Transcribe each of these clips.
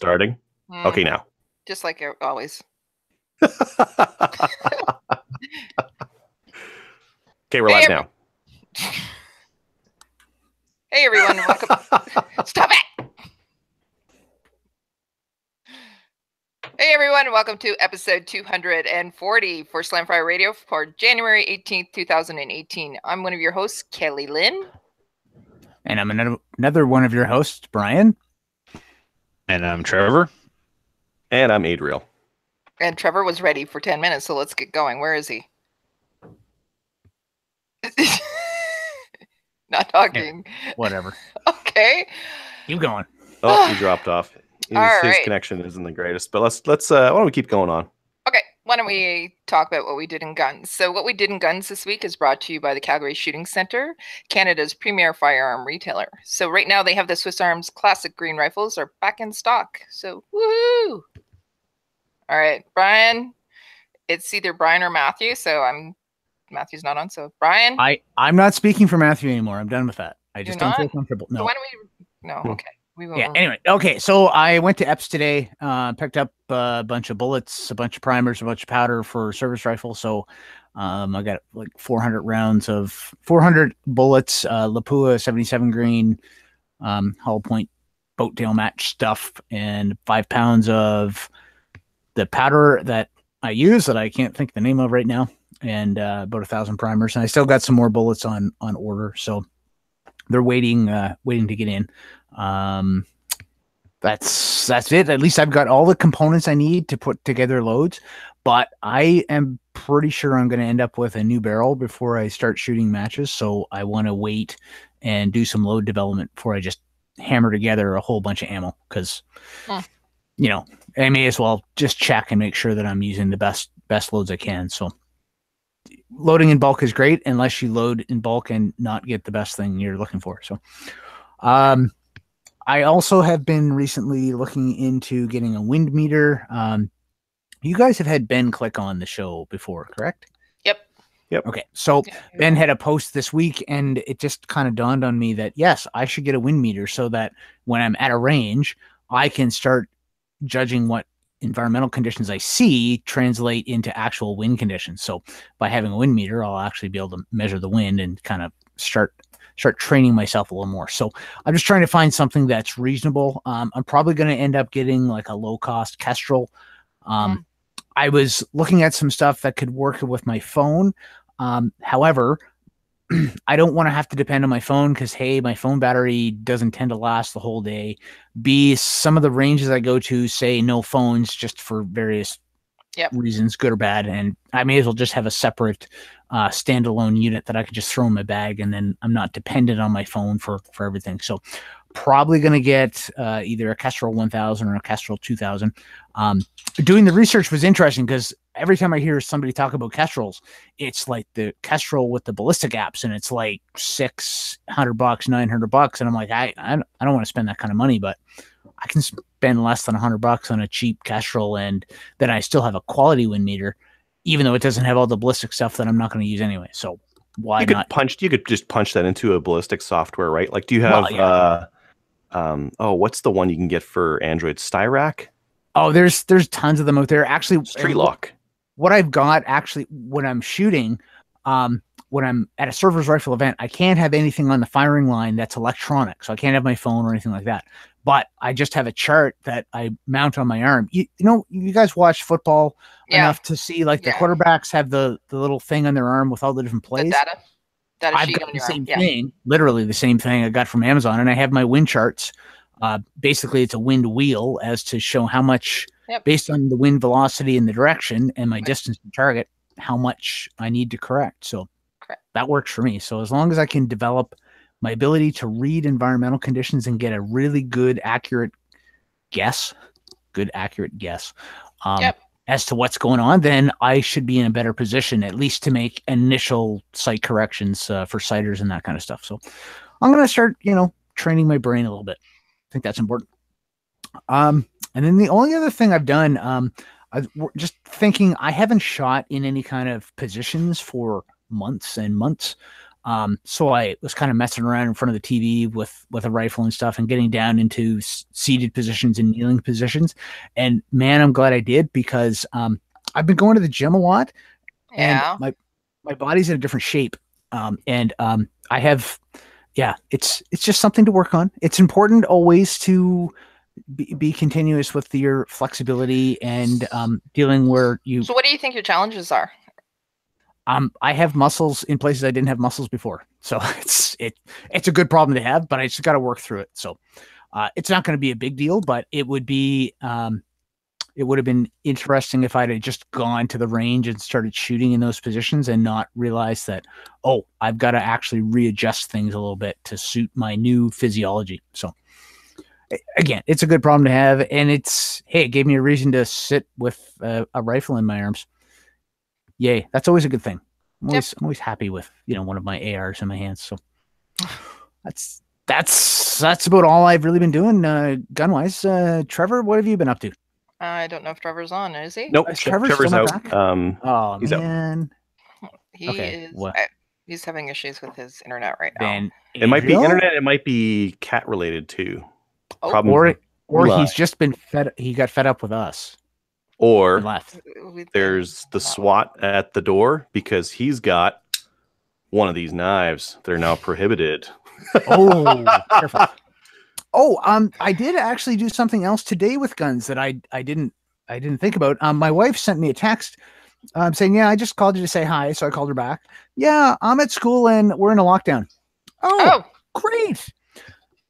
starting. Okay, now. Just like always. Okay, we're live now. Hey everyone, welcome. Stop it! Hey everyone, welcome to episode 240 for Slamfire Radio for January 18th, 2018. I'm one of your hosts, Kelly Lynn. And I'm another one of your hosts, Brian. And I'm Trevor. And I'm Adriel. And Trevor was ready for 10 minutes, so let's get going. Where is he? Not talking. Yeah, whatever. Okay. Keep going. Oh, he dropped off. His right. Connection isn't the greatest, but let's why don't we keep going on? Okay, why don't we talk about what we did in guns? So what we did in guns this week is brought to you by the Calgary Shooting Center, Canada's premier firearm retailer. So right now they have the Swiss Arms Classic Green Rifles are back in stock. So woohoo! All right, Brian. It's either Brian or Matthew. So Matthew's not on. So Brian. I'm not speaking for Matthew anymore. I'm done with that. I just don't feel comfortable. No. So why don't we? No. Okay. We will. Yeah. Anyway. Okay. So I went to Epps today. Picked up a bunch of bullets, a bunch of primers, a bunch of powder for service rifle. So I got like 400 bullets, Lapua 77 grain, hollow point boat tail match stuff, and 5 pounds of the powder that I use that I can't think the name of right now, and about 1,000 primers. And I still got some more bullets on order, so they're waiting to get in. That's it. At least I've got all the components I need to put together loads, but I am pretty sure I'm going to end up with a new barrel before I start shooting matches. So I want to wait and do some load development before I just hammer together a whole bunch of ammo, because you know, I may as well just check and make sure that I'm using the best loads I can. So loading in bulk is great unless you load in bulk and not get the best thing you're looking for. So I also have been recently looking into getting a wind meter. You guys have had Ben Click on the show before, correct? Yep. Okay. So Ben had a post this week, and it just kind of dawned on me that, yes, I should get a wind meter so that when I'm at a range, I can start judging what environmental conditions I see translate into actual wind conditions. So by having a wind meter, I'll actually be able to measure the wind and kind of start training myself a little more. So I'm just trying to find something that's reasonable. I'm probably going to end up getting like a low cost Kestrel. I was looking at some stuff that could work with my phone. However, I don't want to have to depend on my phone because, hey, my phone battery doesn't tend to last the whole day. B, some of the ranges I go to say no phones just for various reasons, good or bad. And I may as well just have a separate standalone unit that I could just throw in my bag, and then I'm not dependent on my phone for everything. So probably going to get either a Kestrel 1000 or a Kestrel 2000. Doing the research was interesting because every time I hear somebody talk about Kestrels, it's like the Kestrel with the ballistic apps, and it's like $600, $900. And I'm like, I don't want to spend that kind of money, but I can spend less than $100 on a cheap Kestrel, and then I still have a quality wind meter, even though it doesn't have all the ballistic stuff that I'm not going to use anyway. So why not? You could just punch that into a ballistic software, right? Like, do you have what's the one you can get for Android? Styrac? Oh, there's tons of them out there. Actually, Streetlock. What I've got actually when I'm shooting, when I'm at a service rifle event, I can't have anything on the firing line that's electronic. So I can't have my phone or anything like that. But I just have a chart that I mount on my arm. You know, you guys watch football enough to see like the quarterbacks have the little thing on their arm with all the different plays. The data I've got the same thing, literally the same thing I got from Amazon, and I have my wind charts. Basically, it's a wind wheel as to show how much, based on the wind velocity and the direction and my distance to target, how much I need to correct. So that works for me. So as long as I can develop my ability to read environmental conditions and get a really good, accurate guess as to what's going on, then I should be in a better position, at least to make initial site corrections for sighters and that kind of stuff. So I'm going to start, training my brain a little bit. I think that's important. And then the only other thing I've done, I'm just thinking I haven't shot in any kind of positions for months and months. So I was kind of messing around in front of the TV with a rifle and stuff and getting down into seated positions and kneeling positions. And man, I'm glad I did, because I've been going to the gym a lot, and my body's in a different shape. I have, it's just something to work on. It's important always to be continuous with your flexibility and dealing where you. So what do you think your challenges are? I have muscles in places I didn't have muscles before. So it's a good problem to have, but I just got to work through it. So it's not going to be a big deal, but it would be, it would have been interesting if I'd have just gone to the range and started shooting in those positions and not realized that, oh, I've got to actually readjust things a little bit to suit my new physiology. So again, it's a good problem to have. And it gave me a reason to sit with a rifle in my arms. Yay. That's always a good thing. I'm always happy with, one of my ARs in my hands. So that's about all I've really been doing gun wise. Trevor, what have you been up to? I don't know if Trevor's on, is he? Nope. Trevor's out. Oh, he's man. He's having issues with his internet right now. It might be internet. It might be cat related too. Or he's just been he got fed up with us. Or left. There's the SWAT at the door because he's got one of these knives. They're now prohibited. Oh, careful. Oh, I did actually do something else today with guns that I didn't think about. My wife sent me a text saying, "Yeah, I just called you to say hi." So I called her back. "Yeah, I'm at school and we're in a lockdown." Oh, great.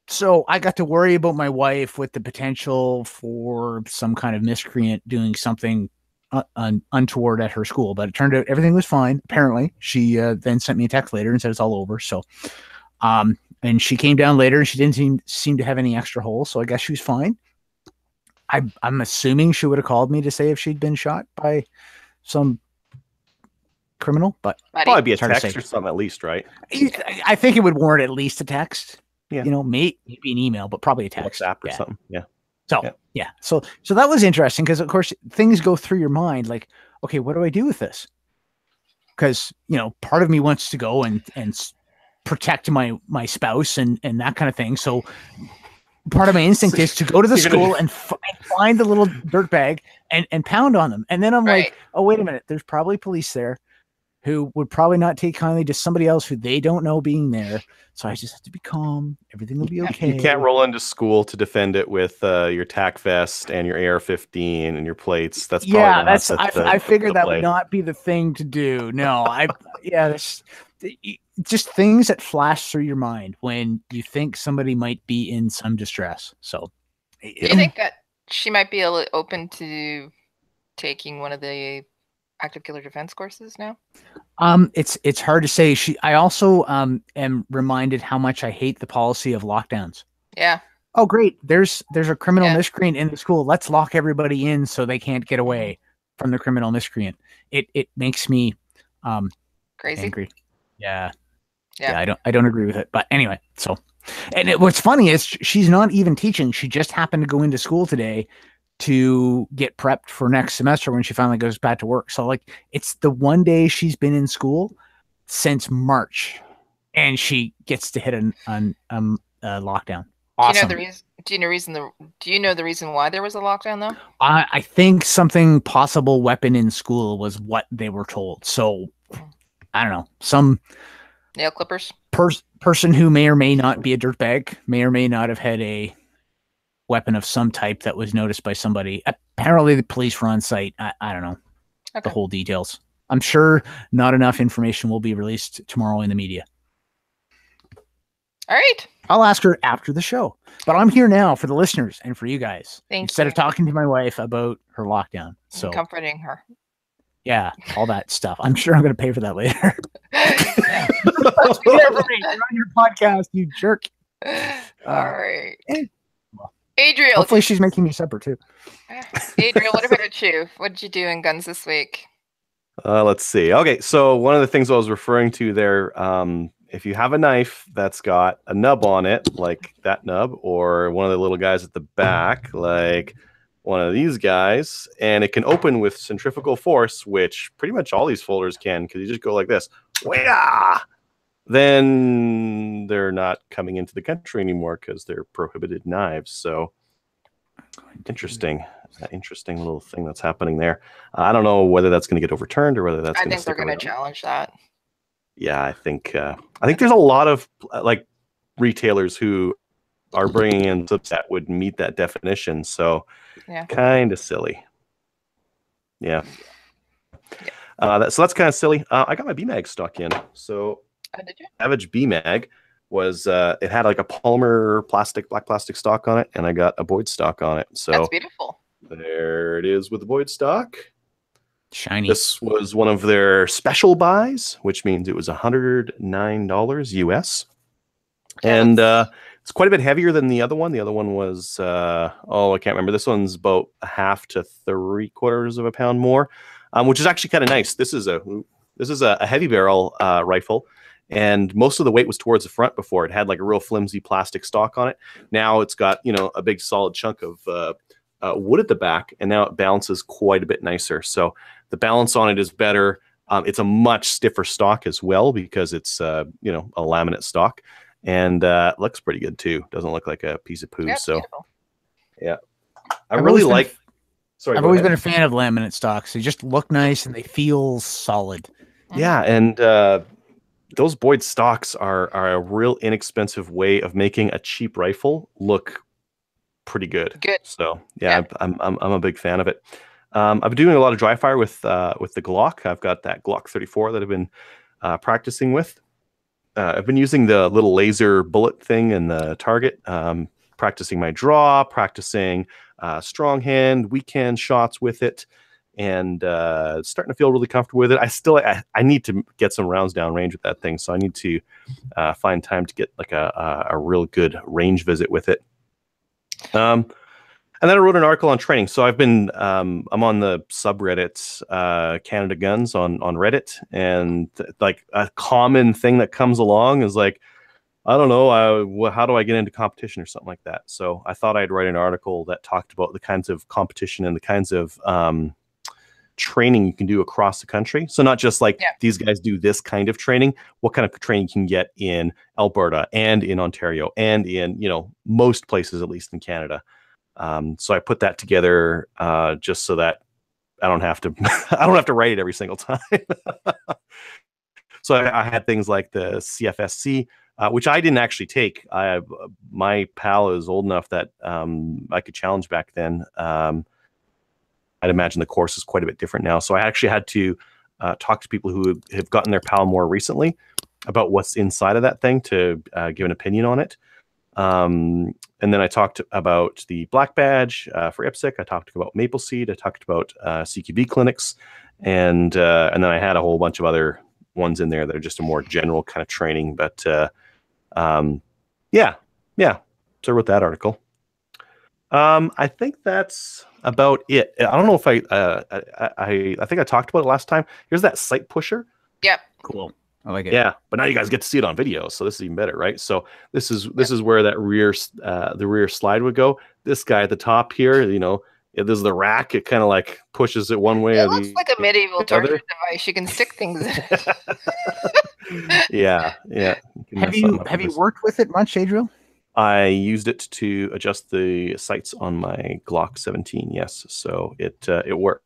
So I got to worry about my wife with the potential for some kind of miscreant doing something untoward at her school, but it turned out everything was fine. Apparently, she then sent me a text later and said it's all over. So, and she came down later and she didn't seem to have any extra holes. So I guess she was fine. I'm assuming she would have called me to say if she'd been shot by some criminal, but probably be a text or something at least, right? I think it would warrant at least a text. Yeah. Maybe an email, but probably a text. WhatsApp or something. Yeah. So that was interesting because, of course, things go through your mind like, okay, what do I do with this? Because, part of me wants to go and protect my spouse and that kind of thing. So part of my instinct is to go to the school and find the little dirt bag and pound on them. And then I'm like, oh, wait a minute. There's probably police there who would probably not take kindly to somebody else who they don't know being there. So I just have to be calm. Everything will be okay. You can't roll into school to defend it with your TAC vest and your AR-15 and your plates. That's probably I figured that would not be the thing to do. No, just things that flash through your mind when you think somebody might be in some distress. So, do you think that she might be open to taking one of the active killer defense courses now? It's hard to say. I also am reminded how much I hate the policy of lockdowns. Yeah. Oh, great. There's a criminal miscreant in the school. Let's lock everybody in so they can't get away from the criminal miscreant. It makes me crazy. Angry. Yeah. I don't agree with it. But anyway, so what's funny is she's not even teaching. She just happened to go into school today to get prepped for next semester when she finally goes back to work. So it's the one day she's been in school since March, and she gets to hit a lockdown. Awesome. Do you know the reason why there was a lockdown though? I think something possible weapon in school was what they were told. So I don't know, some nail clippers person who may or may not be a dirtbag, may or may not have had a weapon of some type that was noticed by somebody. Apparently the police were on site. I don't know the whole details. I'm sure not enough information will be released tomorrow in the media. All right. I'll ask her after the show, but I'm here now for the listeners and for you guys. Instead of talking to my wife about her lockdown. So comforting her. Yeah, all that stuff. I'm sure I'm going to pay for that later. You're on your podcast, you jerk. All right. Adriel. Hopefully she's making me supper too. Adriel, what about you? What did you do in guns this week? Let's see. Okay, so one of the things I was referring to there, if you have a knife that's got a nub on it, like that nub, or one of the little guys at the back, like one of these guys, and it can open with centrifugal force, which pretty much all these folders can, because you just go like this. Wah! then they're not coming into the country anymore because they're prohibited knives. So interesting. Interesting little thing that's happening there. I don't know whether that's going to get overturned or whether that's I going to think they're stick going to around. challenge that. Yeah, I think there's a lot of like retailers who are bringing in subs that would meet that definition. So Yeah. kind of silly. Yeah. So that's kind of silly. I got my BMAG stock in. So Did you? Savage BMAG was it had like a polymer black plastic stock on it, and I got a Boyd stock on it. So That's beautiful. there it is with the Boyd stock. Shiny. This was one of their special buys, which means it was $109 US. And it's quite a bit heavier than the other one. The other one was, I can't remember. This one's about 1/2 to 3/4 of a pound more, which is actually kind of nice. This is a heavy barrel rifle, and most of the weight was towards the front before. It had like a real flimsy plastic stock on it. Now it's got, a big solid chunk of wood at the back, and now it balances quite a bit nicer. So the balance on it is better. It's a much stiffer stock as well because it's a laminate stock, and looks pretty good too. Doesn't look like a piece of poo. Yeah, so beautiful. yeah, I really like. Sorry, I've always been a fan of laminate stocks. They just look nice and they feel solid. Yeah, and those Boyd stocks are a real inexpensive way of making a cheap rifle look pretty good. Good. So yeah. I'm a big fan of it. I've been doing a lot of dry fire with the Glock. I've got that Glock 34 that I've been practicing with. I've been using the little laser bullet thing in the target, practicing my draw, practicing strong hand, weak hand shots with it, and starting to feel really comfortable with it. I need to get some rounds down range with that thing, so I need to find time to get like a real good range visit with it. And then I wrote an article on training. So I've been, I'm on the subreddit, Canada Guns on Reddit. And like a common thing that comes along is like, I don't know, how do I get into competition or something like that? So I thought I'd write an article that talked about the kinds of competition and the kinds of training you can do across the country. So not just like these guys do this kind of training, what kind of training you can get in Alberta and in Ontario and in, most places, at least in Canada. So I put that together just so that I don't have to write it every single time. So I had things like the CFSC, which I didn't actually take. My pal is old enough that I could challenge back then. I'd imagine the course is quite a bit different now. So I actually had to talk to people who have gotten their PAL more recently about what's inside of that thing to give an opinion on it. And then I talked about the Black Badge for IPSC. I talked about Maple Seed. I talked about CQB clinics. And then I had a whole bunch of other ones in there that are just a more general kind of training. But yeah. So I wrote that article. I think that's about it. I don't know if I think I talked about it last time. Here's that sight pusher. Yep. Cool. I like it. Yeah, but now you guys get to see it on video, so this is even better, right? So this is where that the rear slide would go. This guy at the top here, this is the rack. It kind of like pushes it one way. It looks like a medieval torture device. You can stick things in it. Yeah. Have you worked with it much, Adriel? I used it to adjust the sights on my Glock 17. Yes, so it works.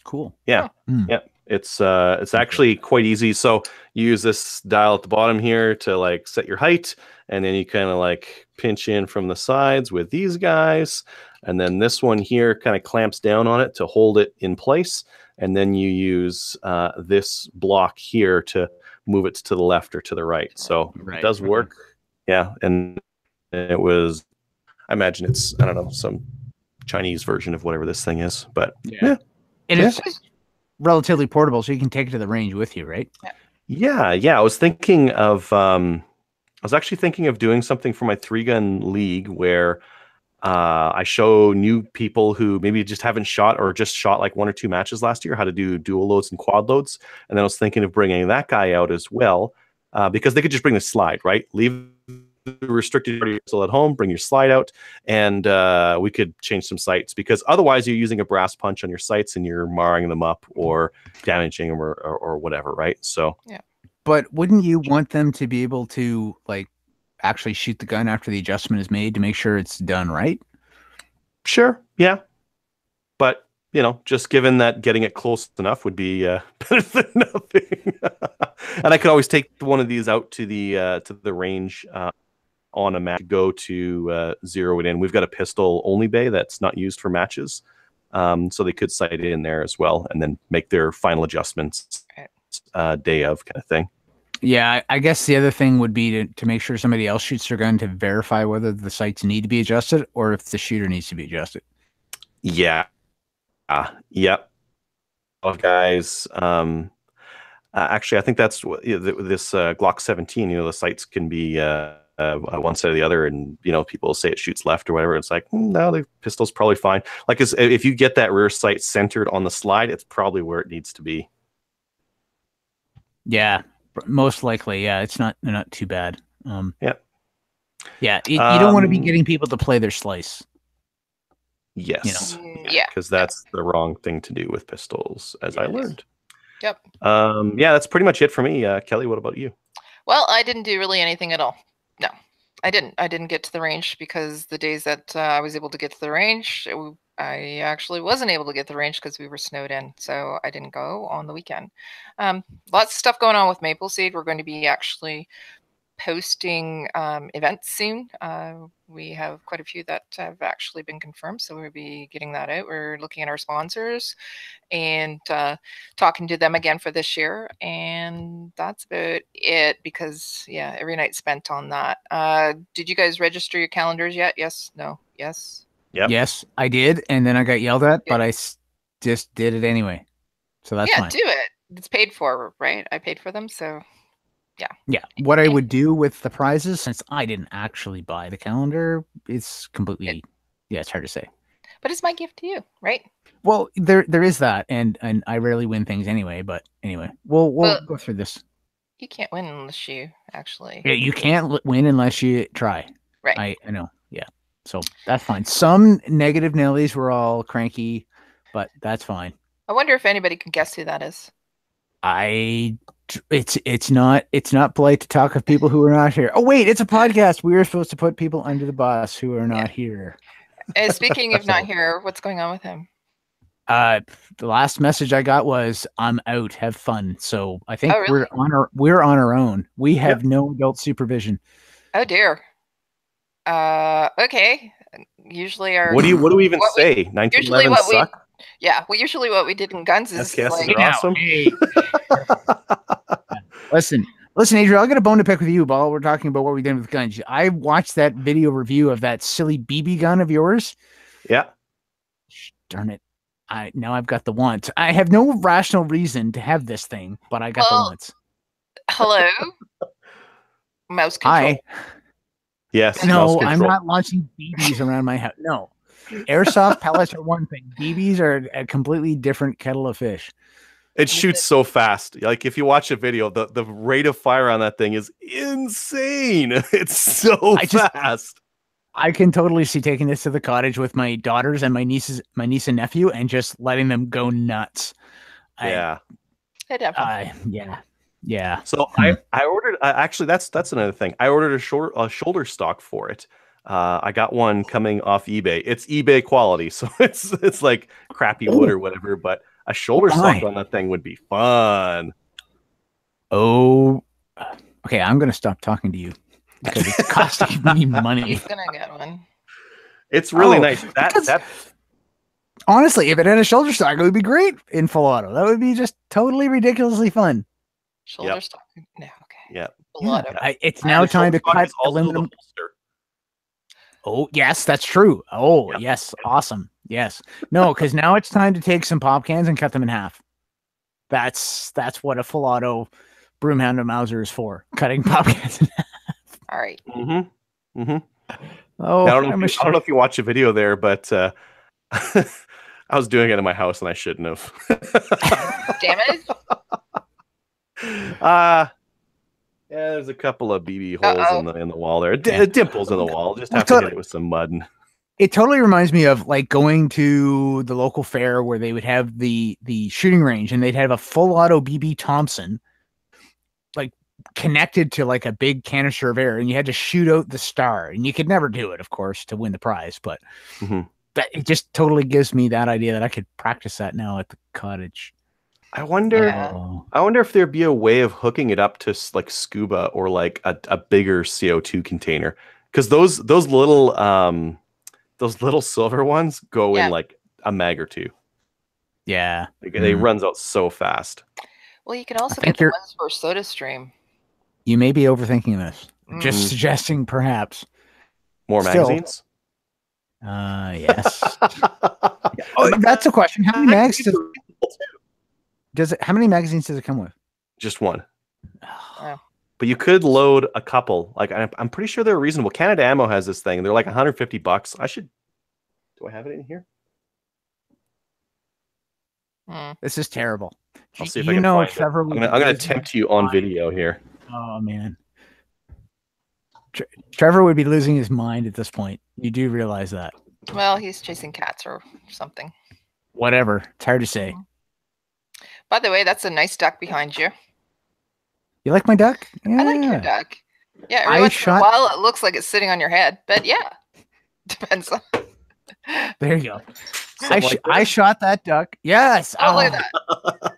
Cool. Yeah, yeah. It's actually quite easy. So you use this dial at the bottom here to like set your height, and then you kind of like pinch in from the sides with these guys, and then this one here kind of clamps down on it to hold it in place, and then you use this block here to move it to the left or to the right. So it does work. Yeah, and it was, I imagine it's, I don't know, some Chinese version of whatever this thing is, but yeah. And it's relatively portable, so you can take it to the range with you, right? Yeah. I was thinking of, actually thinking of doing something for my 3-gun league where I show new people who maybe just haven't shot or just shot like 1 or 2 matches last year how to do dual loads and quad loads. And then I was thinking of bringing that guy out as well because they could just bring the slide, right? Leave the restricted still at home, bring your slide out, and we could change some sights because otherwise you're using a brass punch on your sights and you're marring them up or damaging them or whatever, right? So But wouldn't you want them to be able to like actually shoot the gun after the adjustment is made to make sure it's done right? Sure, yeah, but you know, just given that getting it close enough would be better than nothing. And I could always take one of these out to the range on a match, go to zero it in. We've got a pistol only bay that's not used for matches, so they could sight it in there as well, and then make their final adjustments day of kind of thing. Yeah, I guess the other thing would be to make sure somebody else shoots their gun to verify whether the sights need to be adjusted or if the shooter needs to be adjusted. Yeah. Yep. Guys, actually, I think that's what this Glock 17. You know, the sights can be one side or the other, and you know, people say it shoots left or whatever. It's like, no, the pistol's probably fine. Like, if you get that rear sight centered on the slide, it's probably where it needs to be. Yeah, most likely. Yeah, it's not too bad. Yeah. Yeah, you don't want to be getting people to play their slice. Yes. You know? Yeah. Because that's the wrong thing to do with pistols, as I learned. Yep. Yeah, that's pretty much it for me. Kelly, what about you? Well, I didn't do really anything at all. No, I didn't. I didn't get to the range because the days that I was able to get to the range, I actually wasn't able to get to the range because we were snowed in. So I didn't go on the weekend. Lots of stuff going on with Maple Seed. We're going to be actually posting events soon. We have quite a few that have actually been confirmed, so we'll be getting that out. We're looking at our sponsors and talking to them again for this year, and that's about it because yeah, every night spent on that. Did you guys register your calendars yet? Yes, no, yes. Yep. Yes, I did, and then I got yelled at, but I just did it anyway. So that's fine. Do it. It's paid for, right? I paid for them, so yeah. What I would do with the prizes, since I didn't actually buy the calendar, it's completely it's hard to say. But it's my gift to you, right? Well, there is that, and I rarely win things anyway. But anyway, we'll go through this. You can't win unless you actually. Yeah, you can't win unless you try. Right. I know. Yeah. So that's fine. Some negative Nellies were all cranky, but that's fine. I wonder if anybody can guess who that is. It's not polite to talk of people who are not here. Oh wait, it's a podcast. We were supposed to put people under the bus who are not here. Speaking of not here, what's going on with him? The last message I got was, "I'm out. Have fun." So I think really? we're on our own. We have no adult supervision. Oh dear. Okay. Usually our what do we even say? 1911 suck. Yeah, well, usually what we did in guns is SKS are awesome. Hey. Listen, Adriel, I'll get a bone to pick with you while we're talking about what we did with guns. I watched that video review of that silly BB gun of yours. Yeah. Darn it. Now I've got the want. I have no rational reason to have this thing, but I got the wants. Hello? Mouse control. Hi. Yes. No, I'm not launching BBs around my house. No. Airsoft pellets are one thing. BBs are a completely different kettle of fish. It shoots so fast. Like if you watch a video, the rate of fire on that thing is insane. It's so fast. I can totally see taking this to the cottage with my daughters and my niece and nephew, and just letting them go nuts. Yeah. Yeah. So I ordered. Actually, that's another thing. I ordered a shoulder stock for it. I got one coming off eBay. It's eBay quality, so it's like crappy wood or whatever. But a shoulder stock on that thing would be fun. Oh, okay. I'm gonna stop talking to you because it's costing me money. He's gonna get one. It's really nice. That honestly, if it had a shoulder stock, it would be great in full auto. That would be just totally ridiculously fun. Shoulder stock. No, okay. Yeah. It's now time to cut aluminum. Oh, yes, that's true. Oh, yes. Awesome. Yes. No, because now it's time to take some pop cans and cut them in half. That's what a full auto Broomhound Mauser is for. Cutting pop cans in half. All right. Mm-hmm. Mm-hmm. Oh, now, I don't know if you watch a video there, but I was doing it in my house and I shouldn't have. Damn it. Yeah, there's a couple of BB holes in the wall there. Dimples in the wall. Just have to hit it with some mud. It totally reminds me of like going to the local fair where they would have the shooting range and they'd have a full auto BB Thompson, like connected to like a big canister of air, and you had to shoot out the star, and you could never do it, of course, to win the prize. But that it just totally gives me that idea that I could practice that now at the cottage. I wonder. Yeah. I wonder if there'd be a way of hooking it up to like scuba or like a bigger CO2 container, because those little silver ones go in like a mag or two. Yeah, They runs out so fast. Well, you can also think get the you're- ones for SodaStream. you may be overthinking this. Just suggesting, perhaps. More Still. magazines. Yes. Oh, that's a question. How many mags does it? How many magazines does it come with? Just one. Oh. But you could load a couple. Like I'm pretty sure they're reasonable. Canada Ammo has this thing. They're like $150. I should. Do I have it in here? This is terrible. I'll see if I can find Trevor. it. I'm gonna tempt you on video here. Oh man, Trevor would be losing his mind at this point. You do realize that? Well, he's chasing cats or something. Whatever. It's hard to say. By the way, that's a nice duck behind you. You like my duck? Yeah. I like your duck. Yeah, I every once in a shot- while it looks like it's sitting on your head, but yeah, depends on. There you go. Something like I shot that duck. Yes. Oh, look at that.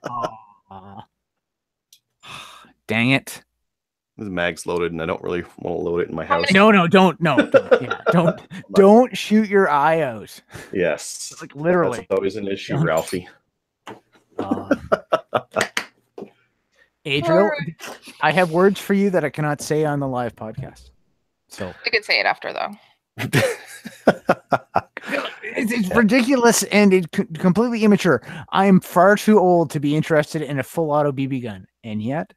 Oh. Dang it. This mag's loaded, and I don't really want to load it in my How house. many- No, don't. Yeah, don't shoot your eye out. Yes, Like literally. That's always an issue, Don't. Ralphie. Adriel, Alright. I have words for you that I cannot say on the live podcast. So I could say it after though. it's ridiculous and it's completely immature. I am far too old to be interested in a full auto BB gun, and yet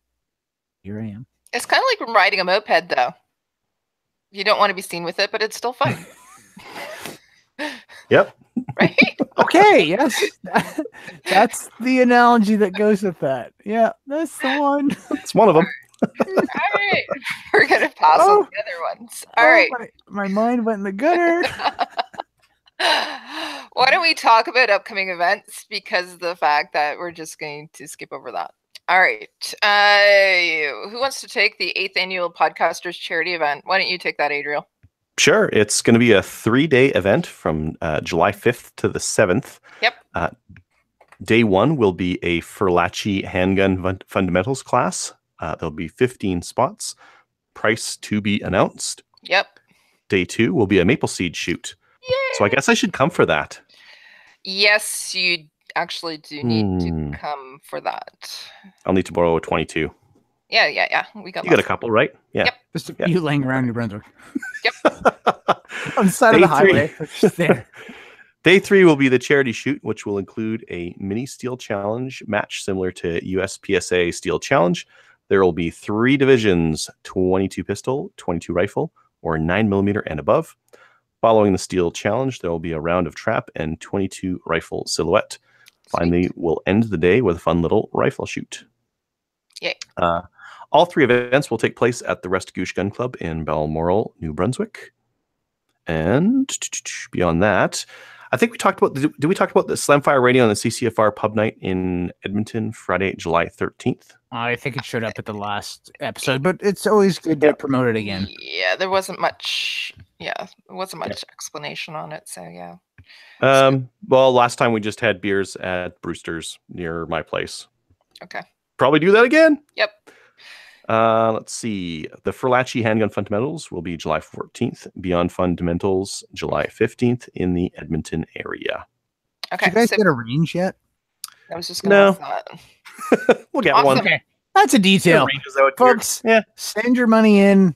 here I am. It's kind of like riding a moped though. You don't want to be seen with it, but it's still fun. Yep. Right? Okay, yes, that's the analogy that goes with that. Yeah, that's the one. It's one of them. All right. We're going to pass Oh. on the other ones. All right. My mind went in the gutter. Why don't we talk about upcoming events, because of the fact that we're just going to skip over that. All right. Who wants to take the 8th annual Podcasters charity event? Why don't you take that, Adriel? Sure. It's going to be a 3-day event from July 5th to the 7th. Yep. Day 1 will be a Furlachi handgun fundamentals class. There'll be 15 spots. Price to be announced. Yep. Day 2 will be a maple seed shoot. Yay. So I guess I should come for that. Yes, you actually do need Hmm. to come for that. I'll need to borrow a 22. Yeah. We got You got a lots. couple, right? Yeah. Yep. Just Yeah. you laying around New Brunswick Yep. on the side of Day the highway. Just there. Day 3 will be the charity shoot, which will include a mini steel challenge match similar to USPSA Steel Challenge. There will be 3 divisions: 22 pistol, 22 rifle, or 9mm and above. Following the steel challenge, there will be a round of trap and 22 rifle silhouette. Finally, we'll end the day with a fun little rifle shoot. Yay. All 3 events will take place at the Restigouche Gun Club in Balmoral, New Brunswick. And beyond that, I think we talked about, did we talk about the Slamfire Radio and the CCFR pub night in Edmonton, Friday, July 13th? I think it showed up at the last episode, but it's always good to promote it again. Yeah, there wasn't much. Yeah, there wasn't much explanation on it. So yeah. Well, last time we just had beers at Brewster's near my place. Okay. Probably do that again. Yep. Let's see. The Furlachi Handgun Fundamentals will be July 14th. Beyond Fundamentals, July 15th in the Edmonton area. Okay. Did you guys So get a range yet? I was just gonna No. ask that. We'll get Awesome. one. Okay, that's a detail, Ranges out here. folks. Yeah. Send your money in.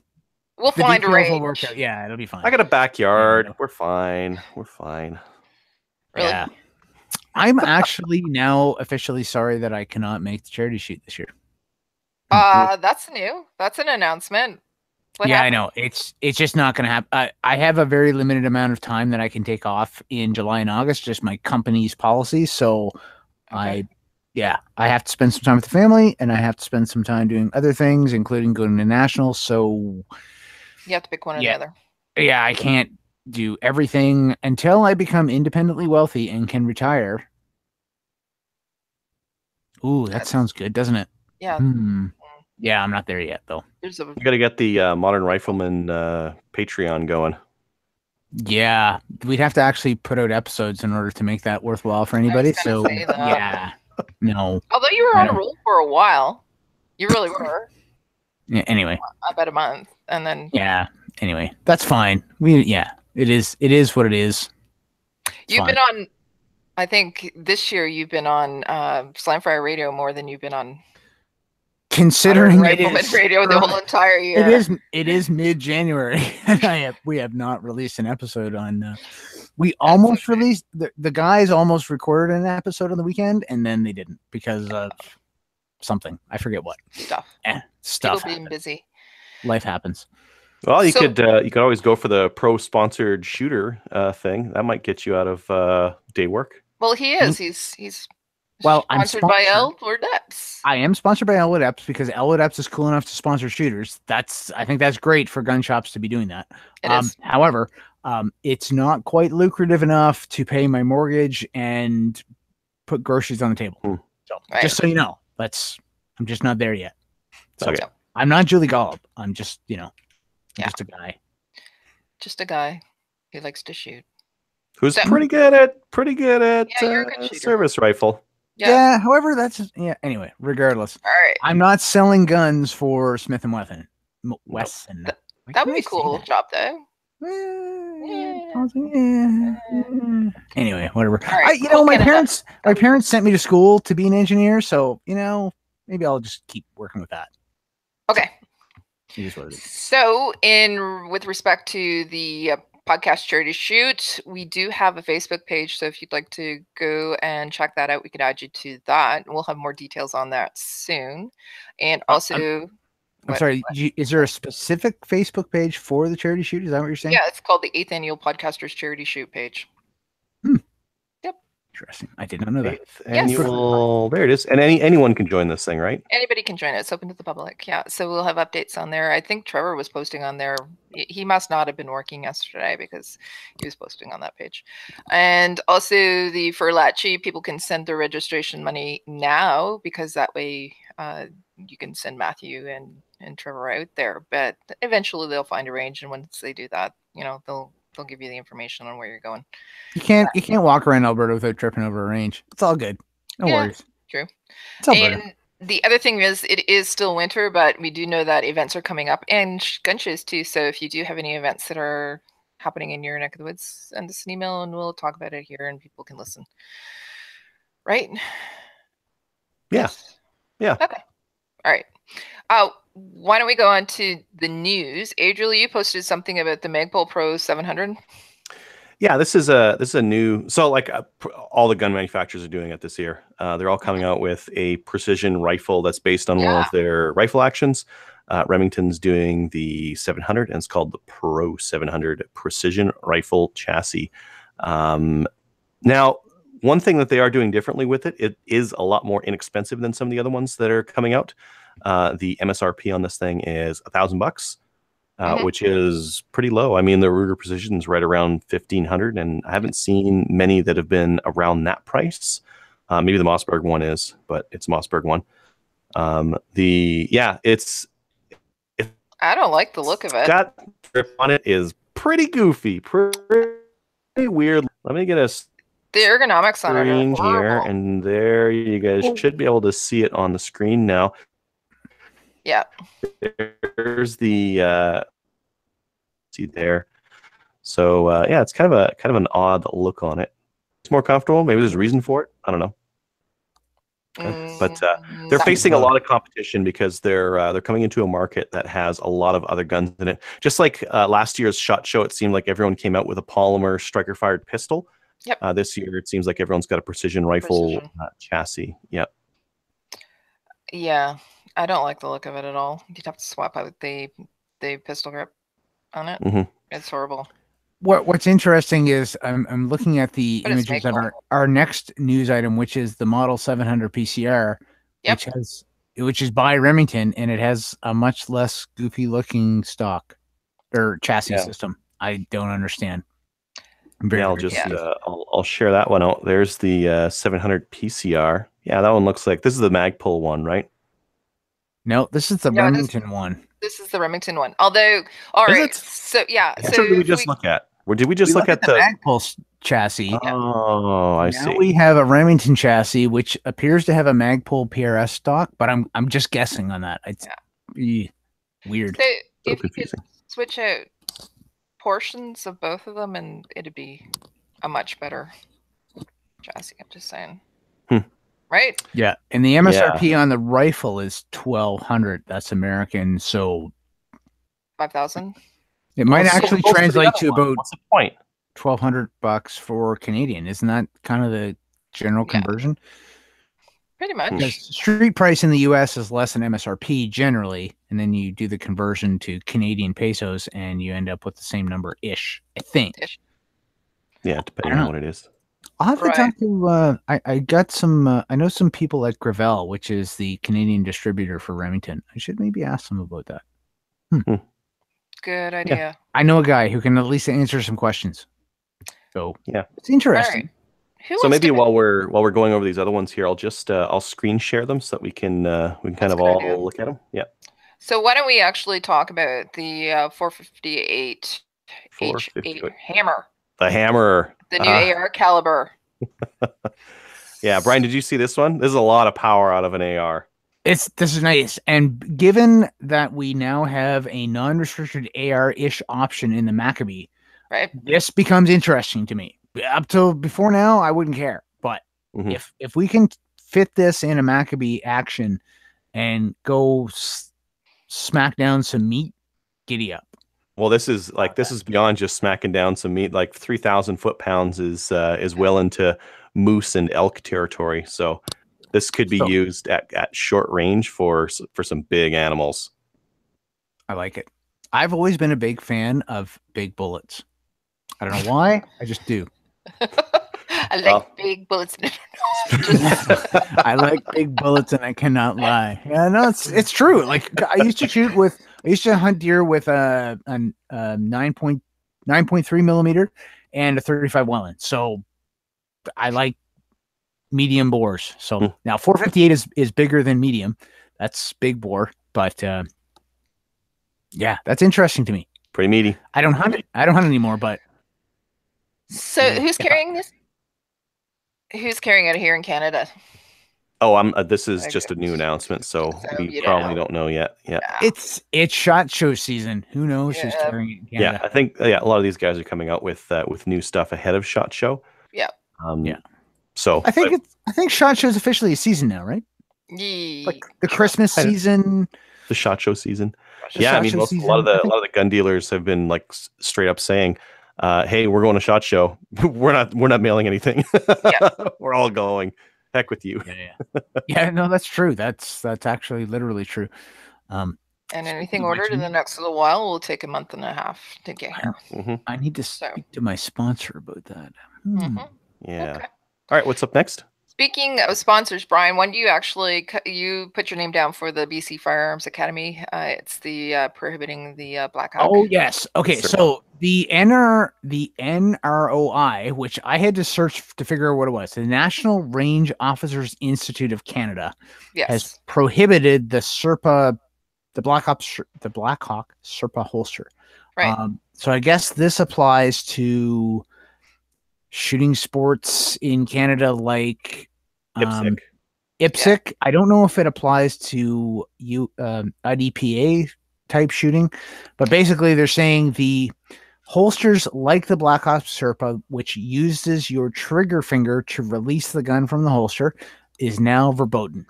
We'll The find a details will range. work out. Yeah, it'll be fine. I got a backyard. Yeah. We're fine. We're fine. Really? Yeah. I'm actually now officially sorry that I cannot make the charity shoot this year. That's new. That's an announcement. What yeah, happened? I know. It's just not going to happen. I have a very limited amount of time that I can take off in July and August, just my company's policy. So I have to spend some time with the family, and I have to spend some time doing other things, including going to nationals. So You have to pick one or Yeah. the other. yeah, I can't do everything until I become independently wealthy and can retire. Ooh, that sounds good, doesn't it? Yeah. Hmm. Yeah, I'm not there yet though. There's a You got to get the Modern Rifleman Patreon going. Yeah, we'd have to actually put out episodes in order to make that worthwhile for anybody. gonna So say that. yeah, no. although you were I on a know. roll for a while, you really were Yeah, anyway, about a month, and then yeah. Anyway, that's fine. It is. It is what it is. It's you've fine. been on. I think this year you've been on Slamfire Radio more than you've been on Considering it Rifleman is Radio the whole entire year. It is mid-January, and we have not released an episode on. We almost okay. released the guys almost recorded an episode on the weekend, and then they didn't because of something. I forget what. stuff. Stuff. People being happens. busy. Life happens. Well, you So- could always go for the pro sponsored shooter thing. That might get you out of day work. Well, he is. He's Well, I'm sponsored by sponsored. Elwood Epps. I am sponsored by Elwood Epps because Elwood Epps is cool enough to sponsor shooters. I think that's great for gun shops to be doing that. It is. However, it's not quite lucrative enough to pay my mortgage and put groceries on the table. So Right. just so you know, I'm just not there yet. So Okay. I'm not Julie Gollop. I'm just, I'm Yeah. just a guy. Just a guy who likes to shoot. Who's So- pretty good at Yeah, you're a good shooter. service rifle. Yeah. However, anyway, regardless, All right. I'm not selling guns for Smith and Wesson. Wesson. Why That would can't be I say cool that? job though. Anyway, whatever. All right, You cool, know, my Canada. parents sent me to school to be an engineer, so maybe I'll just keep working with that. Okay. It is what it is. So, with respect to the podcast charity shoot, we do have a Facebook page. So if you'd like to go and check that out, we could add you to that. We'll have more details on that soon. And also, I'm what- sorry. Is there a specific Facebook page for the charity shoot? Is that what you're saying? yeah, it's called the 8th Annual Podcasters Charity Shoot page. Interesting. I did not know that. Eighth annual. There it is. And anyone can join this thing, right? Anybody can join it. It's open to the public. Yeah. So we'll have updates on there. I think Trevor was posting on there. He must not have been working yesterday because he was posting on that page. And also the Furlachi, people can send their registration money now because that way you can send Matthew and Trevor out there. But eventually they'll find a range, and once they do that, they'll give you the information on where you're going. You can't walk around Alberta without tripping over a range. It's all good. No Yeah, worries. true. It's Alberta. And the other thing is, it is still winter, but we do know that events are coming up and gun shows too. So if you do have any events that are happening in your neck of the woods, send us an email and we'll talk about it here and people can listen. Right? Yeah. Yes. Yeah. Okay. All right. Why don't we go on to the news? Adriel, you posted something about the Magpul Pro 700. Yeah, this is a new. So like all the gun manufacturers are doing it this year. They're all coming out with a precision rifle that's based on one of their rifle actions. Remington's doing the 700, and it's called the Pro 700 Precision Rifle Chassis. Now, one thing that they are doing differently with it, it is a lot more inexpensive than some of the other ones that are coming out. The MSRP on this thing is $1,000, which is pretty low. I mean, the Ruger Precision's right around 1,500, and I haven't seen many that have been around that price. Maybe the Mossberg one is, but it's a Mossberg one. It's I don't like the look of it. got grip on it is pretty goofy, pretty weird. Let me get a The ergonomics on it screen are here, horrible. and there you guys should be able to see it on the screen now. Yeah. There's the see there. So it's kind of an odd look on it. It's more comfortable. Maybe there's a reason for it. I don't know. But they're facing a lot of competition because they're coming into a market that has a lot of other guns in it. Just like last year's SHOT Show, it seemed like everyone came out with a polymer striker-fired pistol. Yep. This year, it seems like everyone's got a precision rifle chassis. Yep. Yeah, I don't like the look of it at all. You'd have to swap out the pistol grip on it. Mhm. It's horrible. What's interesting is I'm looking at the But it's images of Magpul. our next news item, which is the Model 700 PCR, Yep. which is by Remington, and it has a much less goofy looking stock or chassis system. I don't understand. I'll I'll share that one out. There's the 700 PCR. Yeah, that one looks like this is the Magpul one, right? No, this is the No, Remington one. This is the Remington one. Although, all Is right. it? So yeah. Which So one did we if just look at? Or did we just look at the the? Magpulse chassis. Oh, I Now see. we have a Remington chassis, which appears to have a Magpul PRS stock, but I'm just guessing on that. It's weird. So if you confusing. could switch out portions of both of them, and it'd be a much better chassis. I'm just saying. Right? Yeah, and the MSRP on the rifle is $1,200. That's American, so 5,000. it might Well, so actually close to the translate other to one. about What's the point? $1,200 for Canadian. Isn't that kind of the general Yeah. conversion? Pretty much. Because street price in the US is less than MSRP generally, and then you do the conversion to Canadian pesos and you end up with the same number ish, I think. Yeah, depending on what it is. I'll have to talk to I got some I know some people at Gravel, which is the Canadian distributor for Remington. I should maybe ask them about that. Good idea. I know a guy who can at least answer some questions. So Yeah, it's interesting. So maybe while we're going over these other ones here, I'll just I'll screen share them so that we can kind of all look at them. Yeah. So why don't we actually talk about the 458 H8 Hammer? The Hammer. The new AR caliber. Yeah, Brian, did you see this one? This is a lot of power out of an AR. This is nice. And given that we now have a non-restricted AR-ish option in the Maccabee, right? This becomes interesting to me. Up till before now, I wouldn't care. But if we can fit this in a Maccabee action and go smack down some meat, giddy up. Well, this is beyond just smacking down some meat. Like 3,000 foot-pounds is well into moose and elk territory. So this could be used at short range for some big animals. I like it. I've always been a big fan of big bullets. I don't know why. I just do. I like big bullets. I like big bullets, and I cannot lie. Yeah, no, it's true. Like I used to hunt deer with a 9.3 millimeter and a 35 Wellens. So I like medium bores. So now 458 is bigger than medium. That's big bore, but yeah, that's interesting to me. Pretty meaty. I don't hunt anymore, but so who's carrying this? Who's carrying it here in Canada? Oh, this is just a new announcement, so we probably don't know yet. Yeah, it's SHOT Show season. Who knows who's carrying it in Canada? Yeah, I think a lot of these guys are coming out with new stuff ahead of SHOT Show. Yeah. So I think SHOT Show is officially a season now, right? Yeah. Like the Christmas season, the SHOT Show season. Yeah, I mean, a lot of the gun dealers have been like straight up saying, "Hey, we're going to SHOT Show. we're not mailing anything. We're all going. Heck with you." Yeah, no, that's true. That's actually literally true. And anything ordered in the next little while will take a month and a half to get here. I need to speak to my sponsor about that. Yeah. Okay. All right, what's up next? Speaking of sponsors, Brian, when do you put your name down for the BC Firearms Academy? It's the prohibiting the Black Hawk. Oh yes. Okay, so the NROI, which I had to search to figure out what it was, the National Range Officers Institute of Canada, has prohibited the SERPA, the Black Hawk SERPA holster. Right. So I guess this applies to shooting sports in Canada, like IPSC. IPSC. I don't know if it applies to IDPA type shooting, but basically they're saying the holsters like the Black Hawk SERPA, which uses your trigger finger to release the gun from the holster, is now verboten.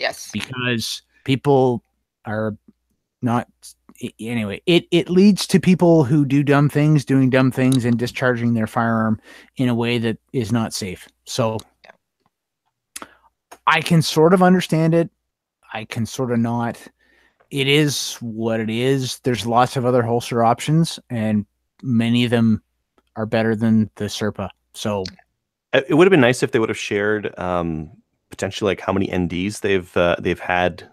Yes. Because people are not... Anyway, it leads to people who do dumb things, doing dumb things, and discharging their firearm in a way that is not safe. So I can sort of understand it. I can sort of not. It is what it is. There's lots of other holster options, and many of them are better than the SERPA. So it would have been nice if they would have shared potentially like how many NDs they've had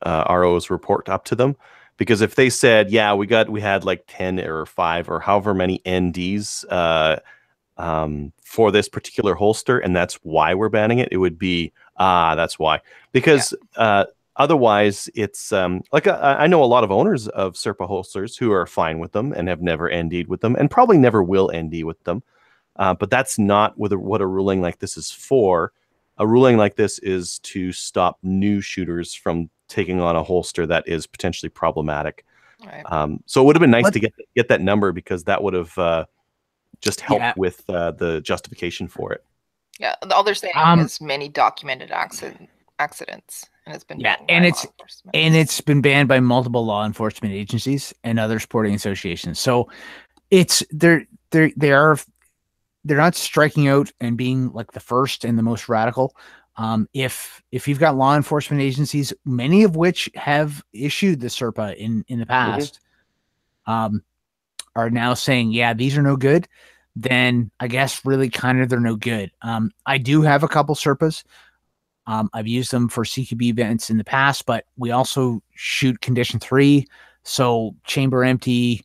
ROs report up to them. Because if they said, yeah, we had like 10 or 5 or however many NDs for this particular holster, and that's why we're banning it, it would be, that's why. Because otherwise, it's like I know a lot of owners of Serpa holsters who are fine with them and have never ND'd with them and probably never will ND with them. But that's not what a ruling like this is for. A ruling like this is to stop new shooters from taking on a holster that is potentially problematic. Right. So it would have been nice to get that number, because that would have just helped with the justification for it. Yeah, all they're saying is many documented accidents, and it's been banned it's been banned by multiple law enforcement agencies and other sporting associations. So it's they're not striking out and being like the first and the most radical. If you've got law enforcement agencies, many of which have issued the SERPA in the past, are now saying, yeah, these are no good, then I guess really kind of they're no good. I do have a couple SERPAs. I've used them for CQB events in the past, but we also shoot condition 3, so chamber empty,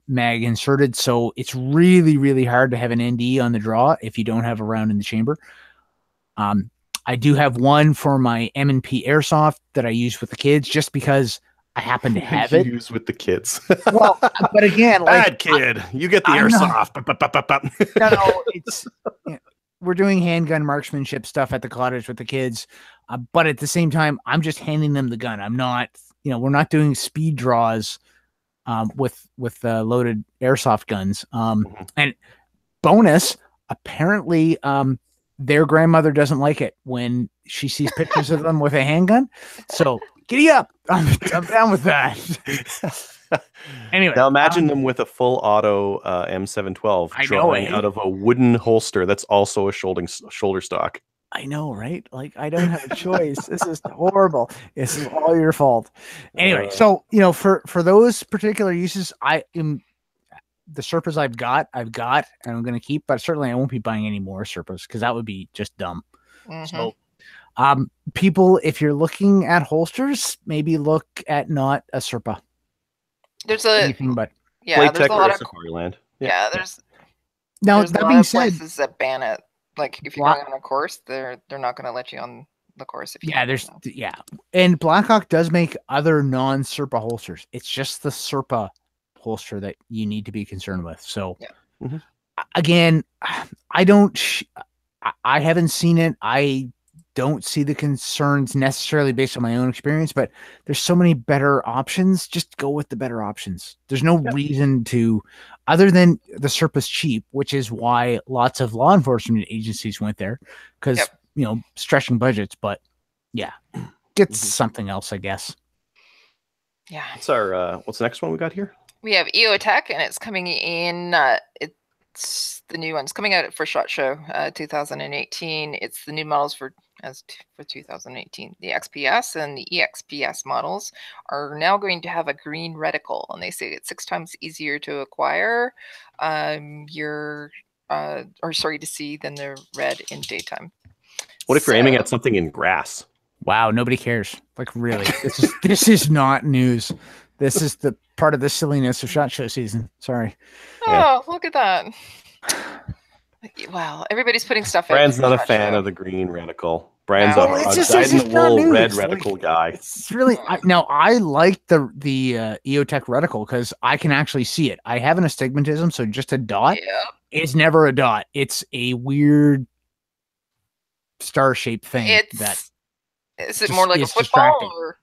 mag inserted. So it's really, really hard to have an ND on the draw if you don't have a round in the chamber. I do have one for my M&P airsoft that I use with the kids just because I happen to have it. Use with the kids. Well, but again, like, bad kid, you get the airsoft. No, it's we're doing handgun marksmanship stuff at the cottage with the kids, but at the same time, I'm just handing them the gun. I'm not, we're not doing speed draws with loaded airsoft guns. And bonus, apparently, their grandmother doesn't like it when she sees pictures of them with a handgun. So giddy up. I'm down with that. Anyway. Now imagine them with a full auto M712 drawing out of a wooden holster that's also a shoulder stock. I know, right? Like, I don't have a choice. This is horrible. This is all your fault. Anyway, so, for those particular uses, the SERPAs I've got, and I'm going to keep, but certainly I won't be buying any more SERPAs because that would be just dumb. So, people, if you're looking at holsters, maybe look at not a SERPA. There's there's a lot of Safariland. There's that being said, places that ban it. Like if you're going on a course, they're not going to let you on the course. If you and Blackhawk does make other non-SERPA holsters. It's just the SERPA holster that you need to be concerned with. So again, I haven't seen it. I don't see the concerns necessarily based on my own experience, but there's so many better options. Just go with the better options. There's no reason to, other than the SERPA's cheap, which is why lots of law enforcement agencies went there, because stretching budgets. But get something else, I guess. Yeah. What's the next one we got here? We have EOTech, and it's coming in. It's the new one's coming out for SHOT Show 2018. It's the new models for 2018. The XPS and the EXPS models are now going to have a green reticle, and they say it's 6 times easier to acquire. To see than the red in daytime. What if you're aiming at something in grass? Wow, nobody cares. Like, really, this is not news. This is the part of the silliness of SHOT Show season. Sorry. Oh, look at that. Wow, everybody's putting stuff in. Brian's not a fan of the green reticle. Brian's a dyed-in-the-wool red reticle guy. It's really I like the EOTech reticle because I can actually see it. I have an astigmatism, so just a dot. It's never a dot. It's a weird star-shaped thing. Is it more like a football? Or?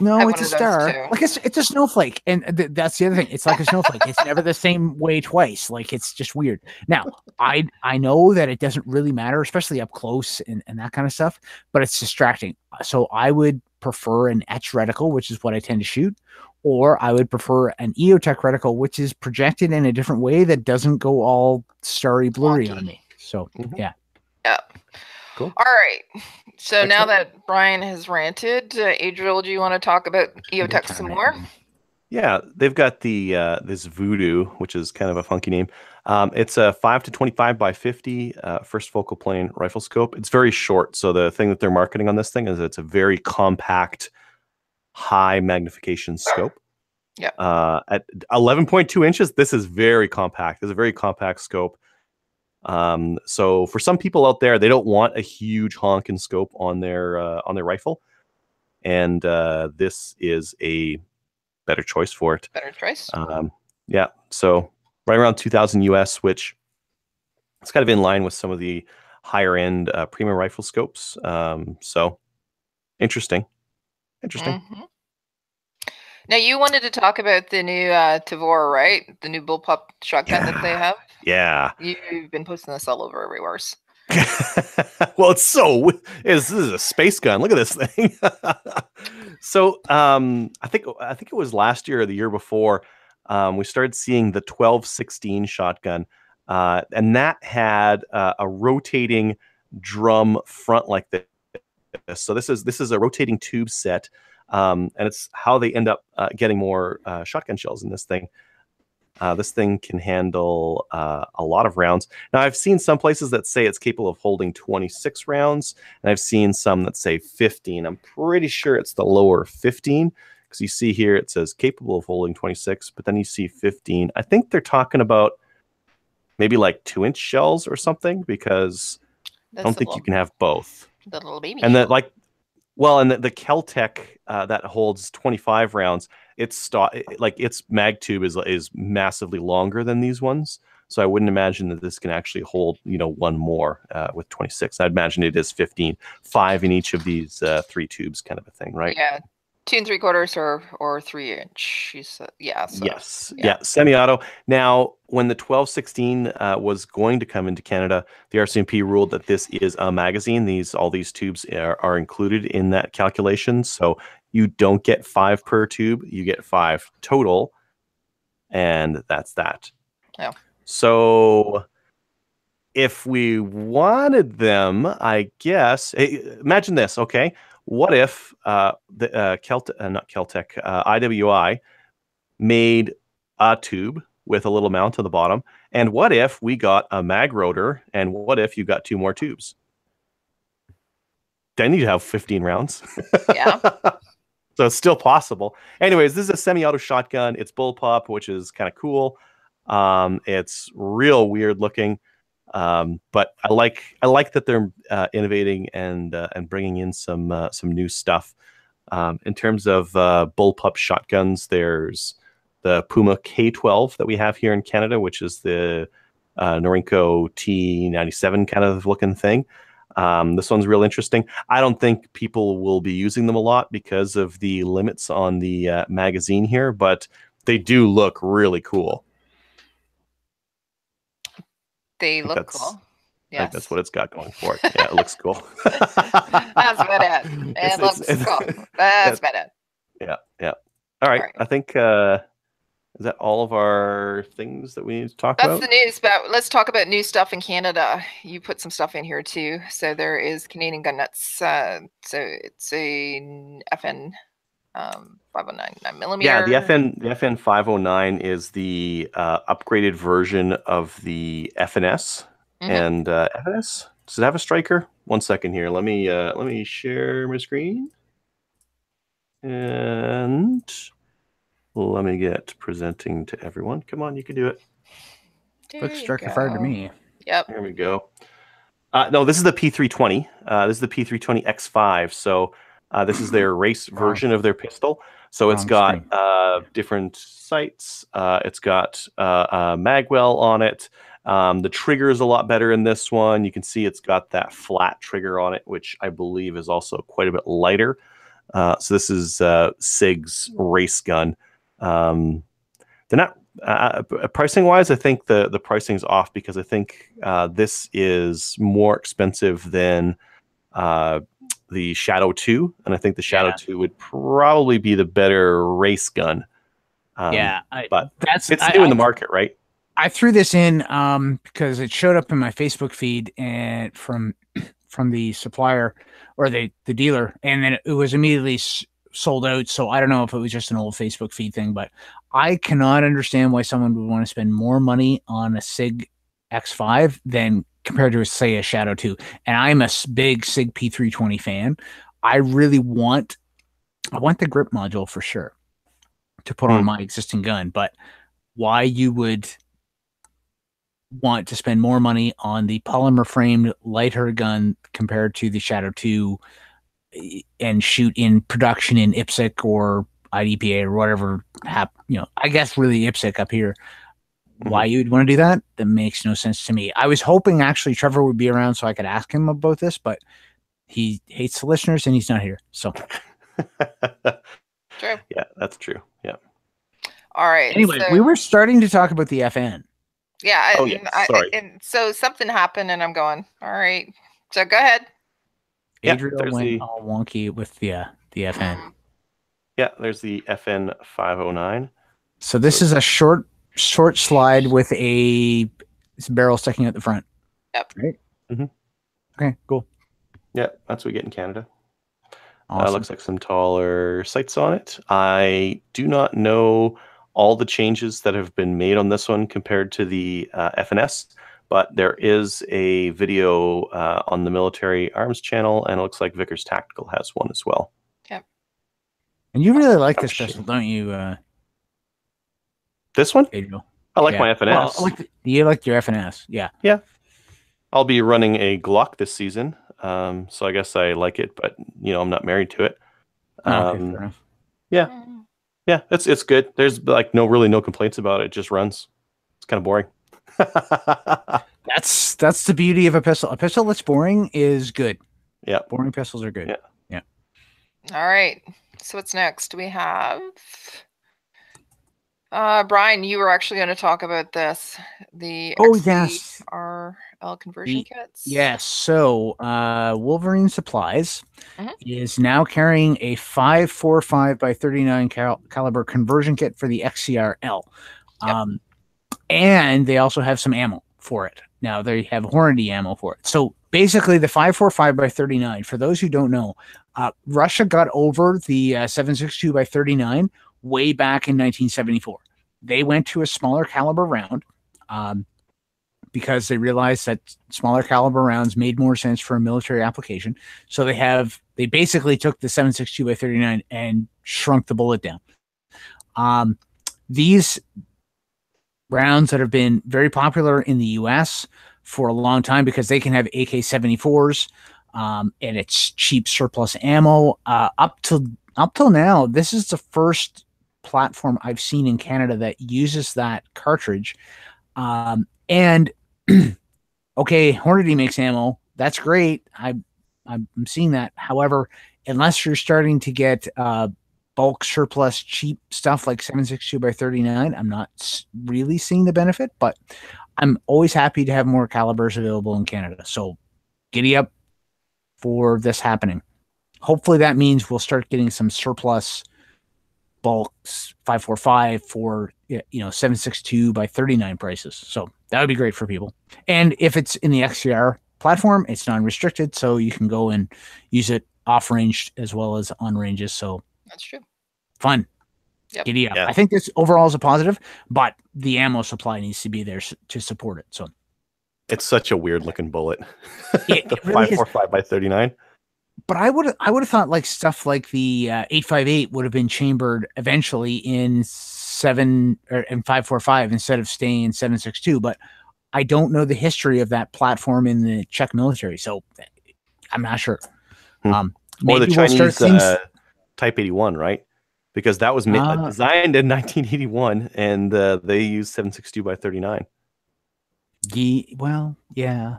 No, it's a star. Like it's a snowflake, and that's the other thing. It's like a snowflake. It's never the same way twice. Like, it's just weird. Now, I know that it doesn't really matter, especially up close and that kind of stuff, but it's distracting. So I would prefer an etch reticle, which is what I tend to shoot, or I would prefer an EOTech reticle, which is projected in a different way that doesn't go all starry blurry on me. So yeah. Cool. All right. So now that Brian has ranted, Adriel, do you want to talk about EOTech some more? Yeah, they've got the this Voodoo, which is kind of a funky name. It's a 5 to 25 by 50 first focal plane rifle scope. It's very short, so the thing that they're marketing on this thing is it's a very compact, high magnification scope. Yeah. At 11.2 inches, this is very compact. It's a very compact scope. So for some people out there, they don't want a huge honking scope on their rifle. and this is a better choice for it. Better choice. Yeah, so right around 2,000 US, which is kind of in line with some of the higher end premium rifle scopes. So interesting. Mhm. Now you wanted to talk about the new Tavor, right? The new bullpup shotgun that they have. Yeah. You've been posting this all over everywhere. Well, this is a space gun. Look at this thing. So I think it was last year or the year before, we started seeing the 12-16 shotgun, and that had a rotating drum front like this. So this is a rotating tube set, and it's how they end up getting more shotgun shells in this thing. This thing can handle a lot of rounds. Now, I've seen some places that say it's capable of holding 26 rounds, and I've seen some that say 15. I'm pretty sure it's the lower 15, because you see here it says capable of holding 26, but then you see 15. I think they're talking about maybe like 2-inch shells or something, because I don't think you can have both. The little baby. And that, like, well, and the Kel-Tec that holds 25 rounds, its mag tube is massively longer than these ones. So I wouldn't imagine that this can actually hold, one more with 26. I'd imagine it is 15, 5 in each of these 3 tubes, kind of a thing, right? Yeah, 2 3/4 or 3-inch. Yeah. So, yes. Yeah. Semi-auto. Now, when the 12-16 was going to come into Canada, the RCMP ruled that this is a magazine. All these tubes are included in that calculation. So you don't get 5 per tube. You get 5 total. And that's that. Yeah. So if we wanted them, I guess, imagine this, okay? What if not Kel-Tec, IWI made a tube with a little mount on the bottom? And what if we got a mag rotor? And what if you got 2 more tubes? Then you'd have 15 rounds. Yeah. So it's still possible. Anyways, this is a semi-auto shotgun. It's bullpup, which is kind of cool. It's real weird looking. But I like that they're innovating and bringing in some new stuff. In terms of bullpup shotguns, there's the Puma K12 that we have here in Canada, which is the Norinco T97 kind of looking thing. This one's real interesting. I don't think people will be using them a lot because of the limits on the magazine here, but they do look really cool. They look cool. Yes. I think that's what it's got going for it. Yeah, it looks cool. That's about it. It looks cool. That's about it. Yeah. All right. I think is that all of our things that we need to talk about? That's the news. But let's talk about new stuff in Canada. You put some stuff in here too. So there is Canadian Gun Nuts. So it's a FN 509 9mm. Yeah, the FN 509 is the upgraded version of the FNS. And FNS, does it have a striker? One second here. Let me share my screen. And let me get presenting to everyone. Come on, you can do it. Looks striker fired to me. Yep. There we go. No, this is the P320. This is the P320 X5. So this is their race version of their pistol. So it's got different sights. It's got a magwell on it. The trigger is a lot better in this one. You can see it's got that flat trigger on it, which I believe is also quite a bit lighter. So this is SIG's race gun. They're not pricing wise. I think the pricing's off because I think this is more expensive than the Shadow 2, and I think the Shadow 2 would probably be the better race gun. But it's new in the market, right? I threw this in because it showed up in my Facebook feed and from the supplier or the dealer, and then it was immediately sold out. So I don't know if it was just an old Facebook feed thing, but I cannot understand why someone would want to spend more money on a SIG X5 than compared to, say, a Shadow 2. And I'm a big SIG P320 fan. I really want the grip module for sure to put on my existing gun, but why you would want to spend more money on the polymer framed lighter gun compared to the Shadow 2, and shoot in production in IPSC or IDPA or whatever. I guess really IPSC up here. Why you'd want to do that? That makes no sense to me. I was hoping actually Trevor would be around so I could ask him about this, but he hates the listeners and he's not here. So True. Yeah, that's true. Yeah. All right. Anyway, so, we were starting to talk about the FN. Yeah. Oh, yeah, sorry. And so something happened, and I'm going. All right. So go ahead. Yeah, Adriel there's went the- all wonky with the FN. Yeah, there's the FN 509. So this is a short slide with a barrel sticking out the front. Yep. Right? Mhm. Okay, cool. Yeah, that's what we get in Canada. Awesome. Looks like some taller sights on it. I do not know all the changes that have been made on this one compared to the FNS, but there is a video on the Military Arms channel, and it looks like Vickers Tactical has one as well. And you really like this shit. pistol, don't you, This one? Adriel? I like Yeah. my FNS. Well, you like your FNS, yeah. I'll be running a Glock this season, so I guess I like it, but I'm not married to it. Okay, fair enough. Yeah, it's good. There's like no complaints about it. It just runs. It's kind of boring. That's the beauty of a pistol. A pistol that's boring is good. Yeah. Boring pistols are good. Yeah. All right. So what's next? We have Brian. You were actually going to talk about this. The Oh, yes. XCRL conversion kits. Yes. So Wolverine Supplies Mhm. is now carrying a 5.45 by 39 caliber conversion kit for the XCRL. Yep. And they also have some ammo for it. Now they have Hornady ammo for it. So basically the 5.45 by 39, for those who don't know, Russia got over the 7.62 by 39 way back in 1974. They went to a smaller caliber round because they realized that smaller caliber rounds made more sense for a military application. So they basically took the 7.62 by 39 and shrunk the bullet down. These rounds that have been very popular in the US for a long time because they can have AK-74s and it's cheap surplus ammo. Up till now, this is the first platform I've seen in Canada that uses that cartridge. And okay, Hornady makes ammo. That's great. I'm seeing that. However, unless you're starting to get bulk surplus cheap stuff like 7.62 by 39, I'm not really seeing the benefit, but I'm always happy to have more calibers available in Canada. So giddy up for this happening. Hopefully that means we'll start getting some surplus bulks 5.45 for 7.62 by 39 prices. So that would be great for people. And if it's in the XCR platform, it's non-restricted, so you can go and use it off range as well as on ranges. So That's true. fun. Yep. Giddy up. Yeah. I think this overall is a positive, but the ammo supply needs to be there to support it. So It's such a weird looking bullet. It The really is. 5.45 by 39. But I would have thought like stuff like the 8.58 would have been chambered eventually in 5.45 instead of staying in 7.62. But I don't know the history of that platform in the Czech military, so I'm not sure. Or Maybe the we'll start Chinese seeing Type 81, right? Because that was designed in 1981, and they used 7.62 by 39. well, yeah,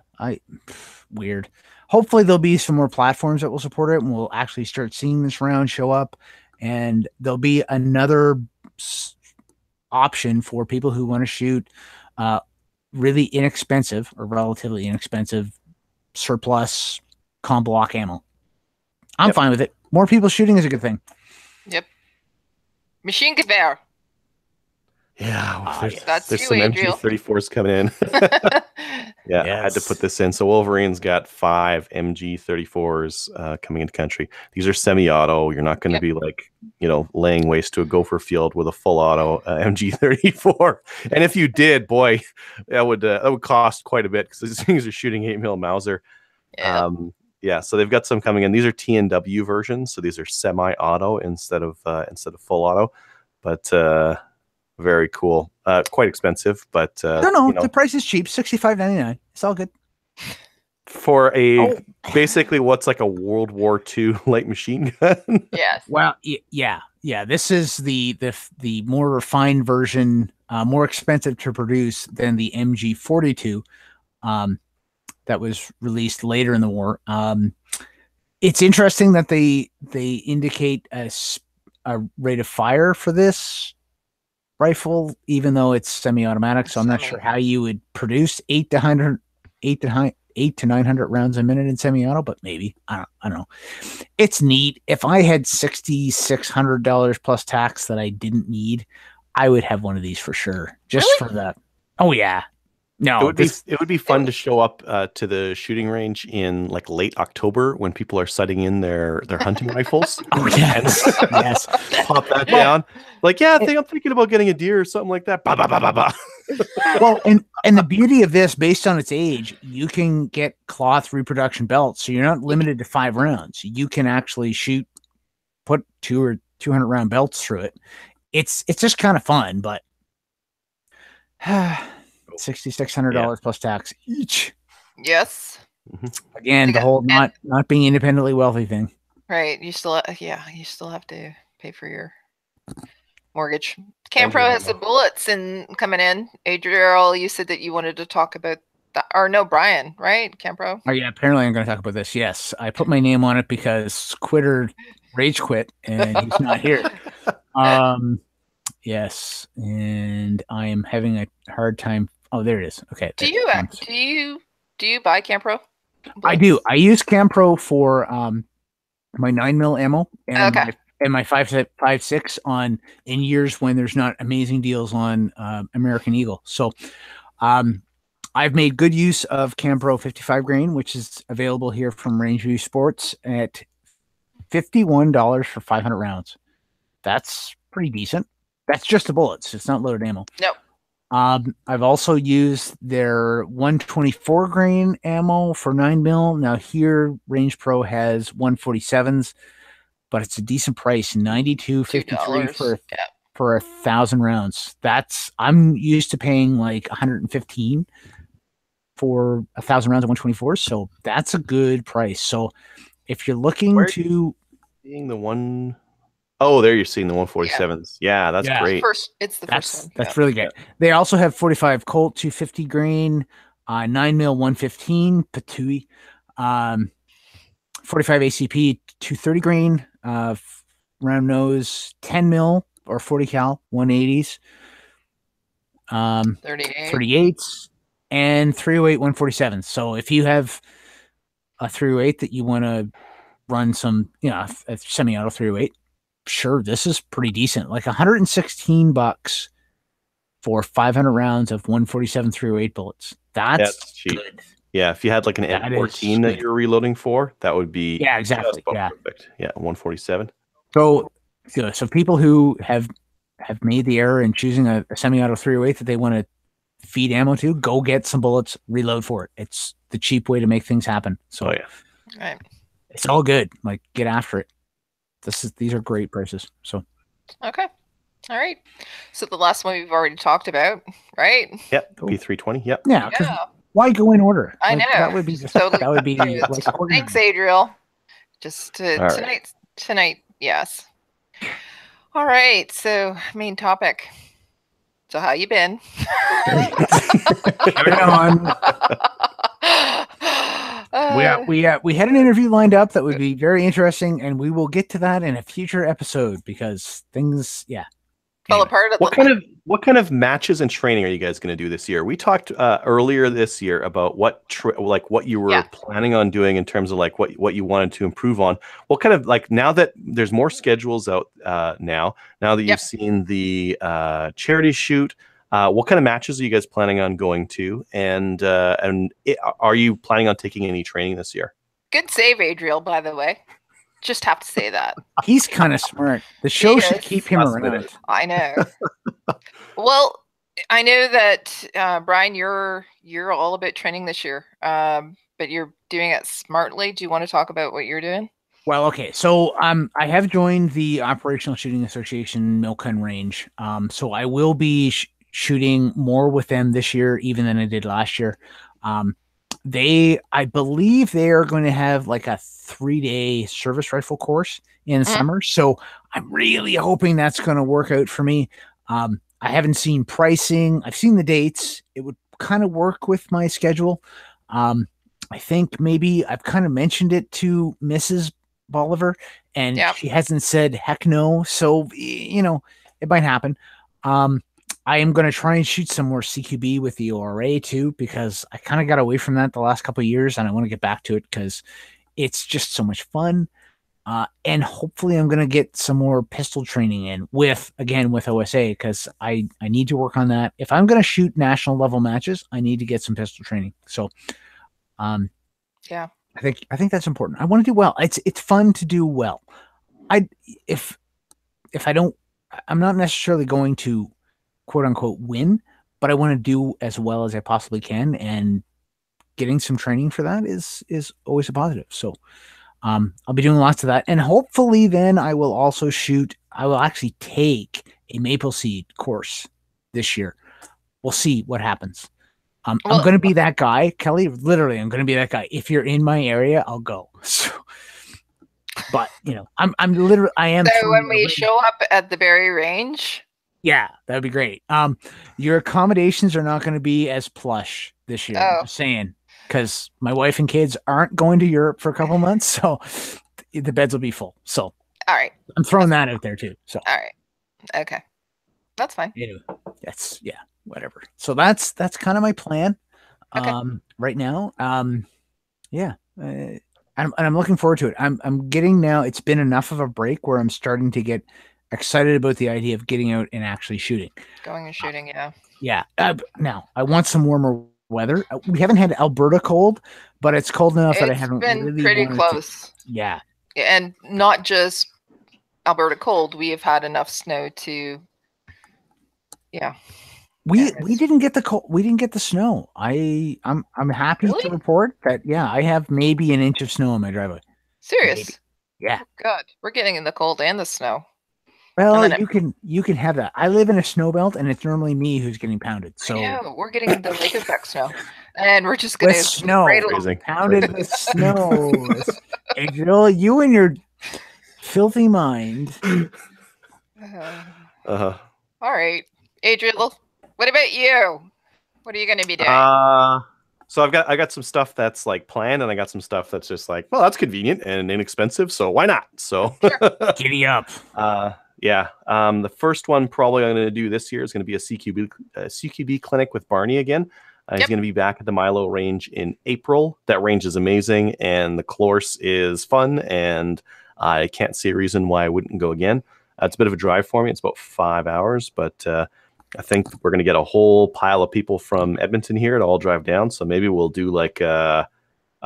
weird. Hopefully there'll be some more platforms that will support it, and we'll actually start seeing this round show up, and there'll be another option for people who want to shoot really inexpensive or relatively inexpensive surplus com block ammo. I'm Yep. fine with it. More people shooting is a good thing. Yep. Machine Gewehr. Yeah, That's there's you, some Adriel. MG34s coming in. Yeah, I had to put this in. So Wolverine's got 5 MG34s coming into country. These are semi-auto. You're not going to be like, laying waste to a gopher field with a full auto MG34. And if you did, boy, that would cost quite a bit because these things are shooting 8mm Mauser. Yeah. So they've got some coming in. These are TNW versions, so these are semi-auto instead of full auto. But very cool. Quite expensive, but No, the price is cheap, $65.99. It's all good. for a Oh. basically what's like a World War II light machine gun. Yes. Well, yeah. This is the more refined version, more expensive to produce than the MG42, that was released later in the war. It's interesting that they indicate a rate of fire for this rifle, even though it's semi-automatic. So I'm not sure how you would produce 800 to 900 rounds a minute in semi-auto, but maybe I don't know. It's neat. If I had $6,600 plus tax that I didn't need, I would have one of these for sure. Just Really? for that. Oh yeah. No, It would be fun to show up to the shooting range in like late October when people are setting in their hunting rifles. Oh yes, yes. Pop that down. Like, yeah, I'm thinking about getting a deer or something like that. Bah, bah, bah, bah, bah. Well, and the beauty of this, based on its age, you can get cloth reproduction belts, so you're not limited to 5 rounds. You can actually put 200 round belts through it. It's just kind of fun, but $6,600 plus tax each. Yes. Again, the whole not being independently wealthy thing. Right. You still have to pay for your mortgage. Campro has the bullets coming in. Adriel, you said that you wanted to talk about that, or no, Brian, right? Campro. Oh yeah, apparently I'm going to talk about this. Yes, I put my name on it because Quitter rage quit and he's not here. Yes, and I am having a hard time. Oh, there it is. Okay. Do you buy Campro? I do. I use Campro for my 9mm ammo and my 5.56 on in years when there's not amazing deals on American Eagle. So I've made good use of Campro 55 grain, which is available here from Rangeview Sports at $51 for 500 rounds. That's pretty decent. That's just the bullets. It's not loaded ammo. Nope. I've also used their 124 grain ammo for 9mm. Now here, Range Pro has 147s, but it's a decent price, $92.53 for 1,000 rounds. I'm used to paying like $115 for 1,000 rounds of 124, so that's a good price. So if you're looking seeing the one. Oh, there you're seeing the 147s. Yeah, that's great. It's the first one. That's really good. They also have 45 Colt 250 grain, 9mm 115 Patui, 45 ACP 230 grain, round nose 10mm or 40 cal 180s, 38s, and 308 147s. So if you have a 308 that you want to run some, a semi-auto 308. Sure, this is pretty decent. Like $116 for 500 rounds of 147 308 bullets. That's cheap. Good. Yeah, if you had like an M14 that you're reloading for, that would be exactly. Perfect. Yeah, 147. So people who have made the error in choosing a semi-auto 308 that they want to feed ammo to, go get some bullets, reload for it. It's the cheap way to make things happen. So right. It's all good. Like, get after it. These are great prices. So okay, all right. So the last one we've already talked about, right? Yep, P320. Yep. Yeah. Why go in order? I know that would be Thanks, Adriel. Just tonight. Yes. All right. So main topic. So how you been? We had an interview lined up that would be very interesting, and we will get to that in a future episode because things, fell apart. What kind of matches and training are you guys going to do this year? We talked earlier this year about what you were planning on doing in terms of like what you wanted to improve on. What kind of now that there's more schedules out now that you've seen the charity shoot. What kind of matches are you guys planning on going to, and are you planning on taking any training this year? Good save, Adriel. By the way, just have to say that he's kind of smart. The show should keep him around. I know. Well, I know that Brian, you're all about training this year, but you're doing it smartly. Do you want to talk about what you're doing? Well, okay. So I have joined the Operational Shooting Association Milcon Range. So I will be shooting more with them this year even than I did last year. I believe they are going to have like a 3-day service rifle course in the summer. So I'm really hoping that's going to work out for me. I haven't seen pricing. I've seen the dates. It would kind of work with my schedule. I think maybe I've kind of mentioned it to Mrs. Bolivar, and she hasn't said heck no. So, it might happen. I am going to try and shoot some more CQB with the ORA too, because I kind of got away from that the last couple of years, and I want to get back to it because it's just so much fun. And hopefully I'm going to get some more pistol training in with OSA, because I need to work on that. If I'm going to shoot national level matches, I need to get some pistol training. So, I think that's important. I want to do well. It's fun to do well. If I'm not necessarily going to quote unquote win, but I want to do as well as I possibly can, and getting some training for that is always a positive. So I'll be doing lots of that, and hopefully then I will actually take a Maple Seed course this year. We'll see what happens. I'm going to be that guy, Kelly. Literally, I'm going to be that guy. If you're in my area, I'll go. So, but I am. So when we show up at the Barrie Range, yeah, that would be great. Your accommodations are not going to be as plush this year. I'm just saying, because my wife and kids aren't going to Europe for a couple months, so the beds will be full. So, all right, I'm throwing that out there too. So, all right, okay, that's fine. Anyway, whatever. So that's kind of my plan. Right now. I'm looking forward to it. I'm getting now. It's been enough of a break where I'm starting to get excited about the idea of getting out and actually shooting. Going and shooting, yeah. Now I want some warmer weather. We haven't had Alberta cold, but it's cold enough that I haven't been really pretty close. Yeah, and not just Alberta cold. We have had enough snow to. Yeah. We didn't get the cold. We didn't get the snow. I'm happy to report that. Yeah, I have maybe an inch of snow in my driveway. Serious? Maybe. Yeah. Oh, God, we're getting in the cold and the snow. Well, you can have that. I live in a snow belt, and it's normally me who's getting pounded. So we're getting the lake effect snow, and we're just going to snow pounded with snow. Adriel, you and your filthy mind. All right, Adriel. What about you? What are you going to be doing? So I got some stuff that's like planned, and I got some stuff that's just like, well, that's convenient and inexpensive, so why not? So giddy up. The first one probably I'm going to do this year is going to be a CQB clinic with Barney again. He's going to be back at the Milo range in April. That range is amazing, and the course is fun, and I can't see a reason why I wouldn't go again. It's a bit of a drive for me. It's about 5 hours, but I think we're going to get a whole pile of people from Edmonton here to all drive down. So maybe we'll do like a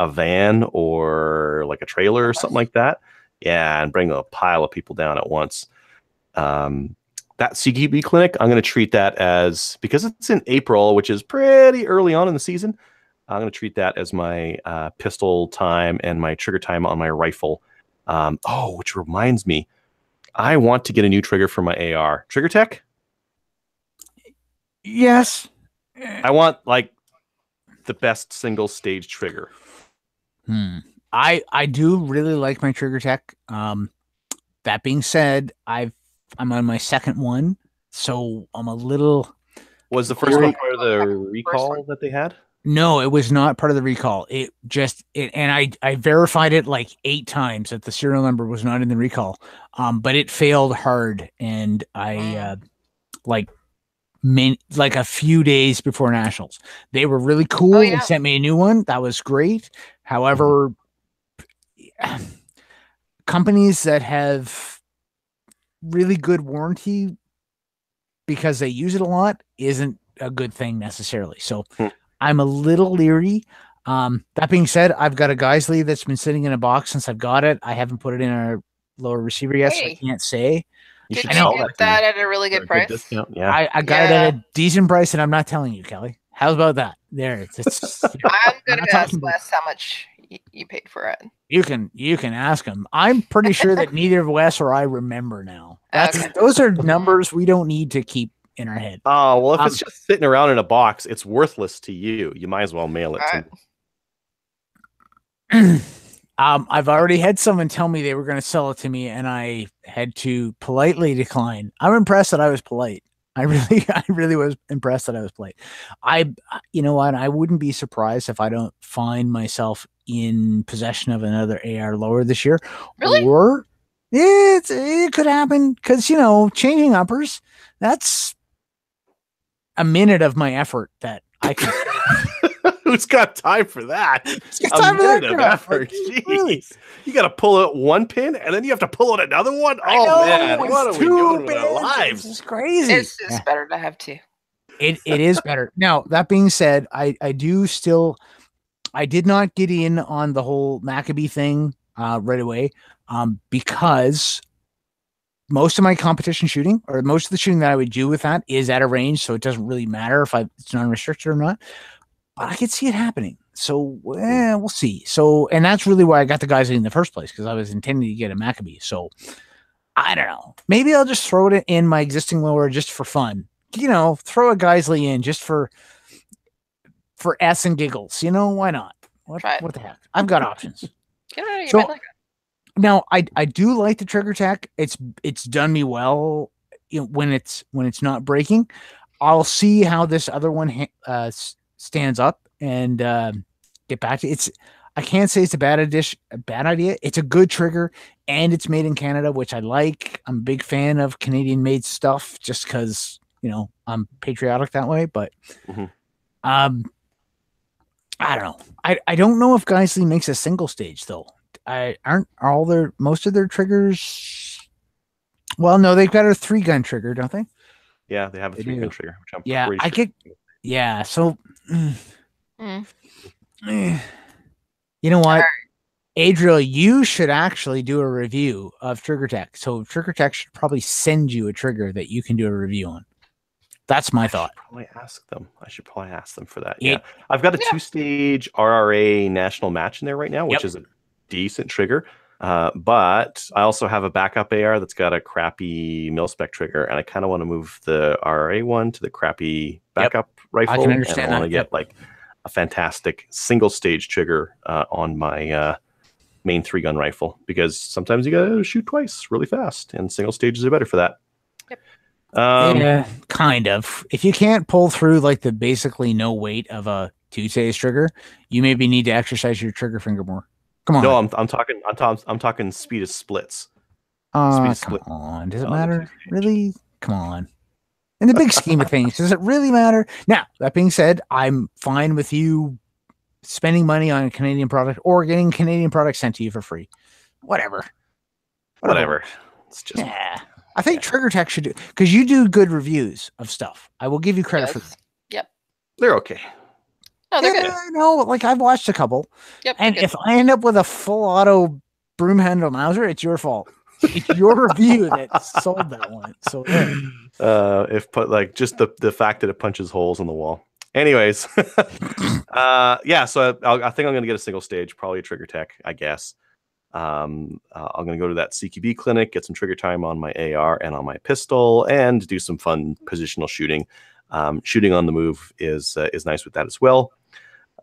van or like a trailer or something like that. Yeah, and bring a pile of people down at once. That CQB clinic, I'm going to treat that as, because it's in April, which is pretty early on in the season, I'm going to treat that as my pistol time and my trigger time on my rifle. Which reminds me, I want to get a new trigger for my AR. Trigger Tech? Yes. I want like the best single stage trigger. I do really like my Trigger Tech. That being said, I'm on my second one, so I'm a little. Was the first one part of the recall that they had? No, it was not part of the recall. And I verified it like 8 times that the serial number was not in the recall. But it failed hard, and I like a few days before nationals. They were really cool. They sent me a new one. That was great. However, companies that have really good warranty because they use it a lot isn't a good thing necessarily. So I'm a little leery. That being said, I've got a Geisley that's been sitting in a box since I've got it. I haven't put it in our lower receiver yet, so I can't say. Did you get that at a really good price? Discount, yeah. I got it at a decent price, and I'm not telling you, Kelly. How's about that? There. I'm going to ask Wes how much you paid for it. You can ask him. I'm pretty sure that neither Wes or I remember now. Those are numbers we don't need to keep in our head. Oh, well, if it's just sitting around in a box, it's worthless to you. You might as well mail it to me. I've already had someone tell me they were going to sell it to me, and I had to politely decline. I'm impressed that I was polite. I really was impressed that I was polite. You know what? I wouldn't be surprised if I don't find myself in possession of another AR lower this year. Really? Or it could happen because, changing uppers, that's a minute of my effort that I can. Who's got time for that? Time for that Of effort. Really? You got to pull out one pin and then you have to pull out another one. I know, Man, what are we doing with our It's lives? crazy. It's just better to have two. It is better. Now, that being said, I did not get in on the whole Maccabee thing right away because most of my competition shooting, or most of the shooting that I would do with that, is at a range, so it doesn't really matter if it's non-restricted or not. But I could see it happening. So we'll see. So, and that's really why I got the guys in the first place, because I was intending to get a Maccabee. So I don't know. Maybe I'll just throw it in my existing lower just for fun. Throw a Geisley in just for S and giggles. Why not? What the heck? I've got options. Now I do like the trigger tech. It's done me well. When it's not breaking. I'll see how this other one stands up and get back to it. I can't say it's a bad idea. It's a good trigger, and it's made in Canada, which I like. I'm a big fan of Canadian made stuff just because I'm patriotic that way. But I don't know. I don't know if Geisley makes a single stage though. Most of their triggers. Well, no, they've got a 3-gun trigger, don't they? Yeah, they have a 3-gun trigger. Which I'm So, you know what, Adriel, you should actually do a review of Trigger Tech. So Trigger Tech should probably send you a trigger that you can do a review on. That's my thought. I should probably ask them for that. Yeah, I've got a 2-stage RRA national match in there right now, which is a decent trigger. But I also have a backup AR that's got a crappy mil-spec trigger, and I kind of want to move the RRA one to the crappy backup rifle. I can understand and I want to get like a fantastic single-stage trigger on my main 3-gun rifle, because sometimes you gotta shoot twice really fast, and single stages are better for that. Yeah, kind of. If you can't pull through like the basically no weight of a 2-stage trigger, you maybe need to exercise your trigger finger more. Come on. No, I'm talking speed of splits. Come on. Does it matter? Really? Come on. In the big scheme of things, does it really matter? Now, that being said, I'm fine with you spending money on a Canadian product or getting Canadian products sent to you for free. Whatever. It's just I think Trigger Tech should do, because you do good reviews of stuff. I will give you credit for that. Yep. They're okay. No, they're good. No, like I've watched a couple. Yep. And if I end up with a full auto broom handle Mauser, it's your fault. It's your review that sold that one. So just the fact that it punches holes in the wall. Anyways, so I think I'm gonna get a single stage, probably a Trigger Tech, I guess. I'm gonna go to that CQB clinic, get some trigger time on my AR and on my pistol, and do some fun positional shooting. Shooting on the move is nice with that as well.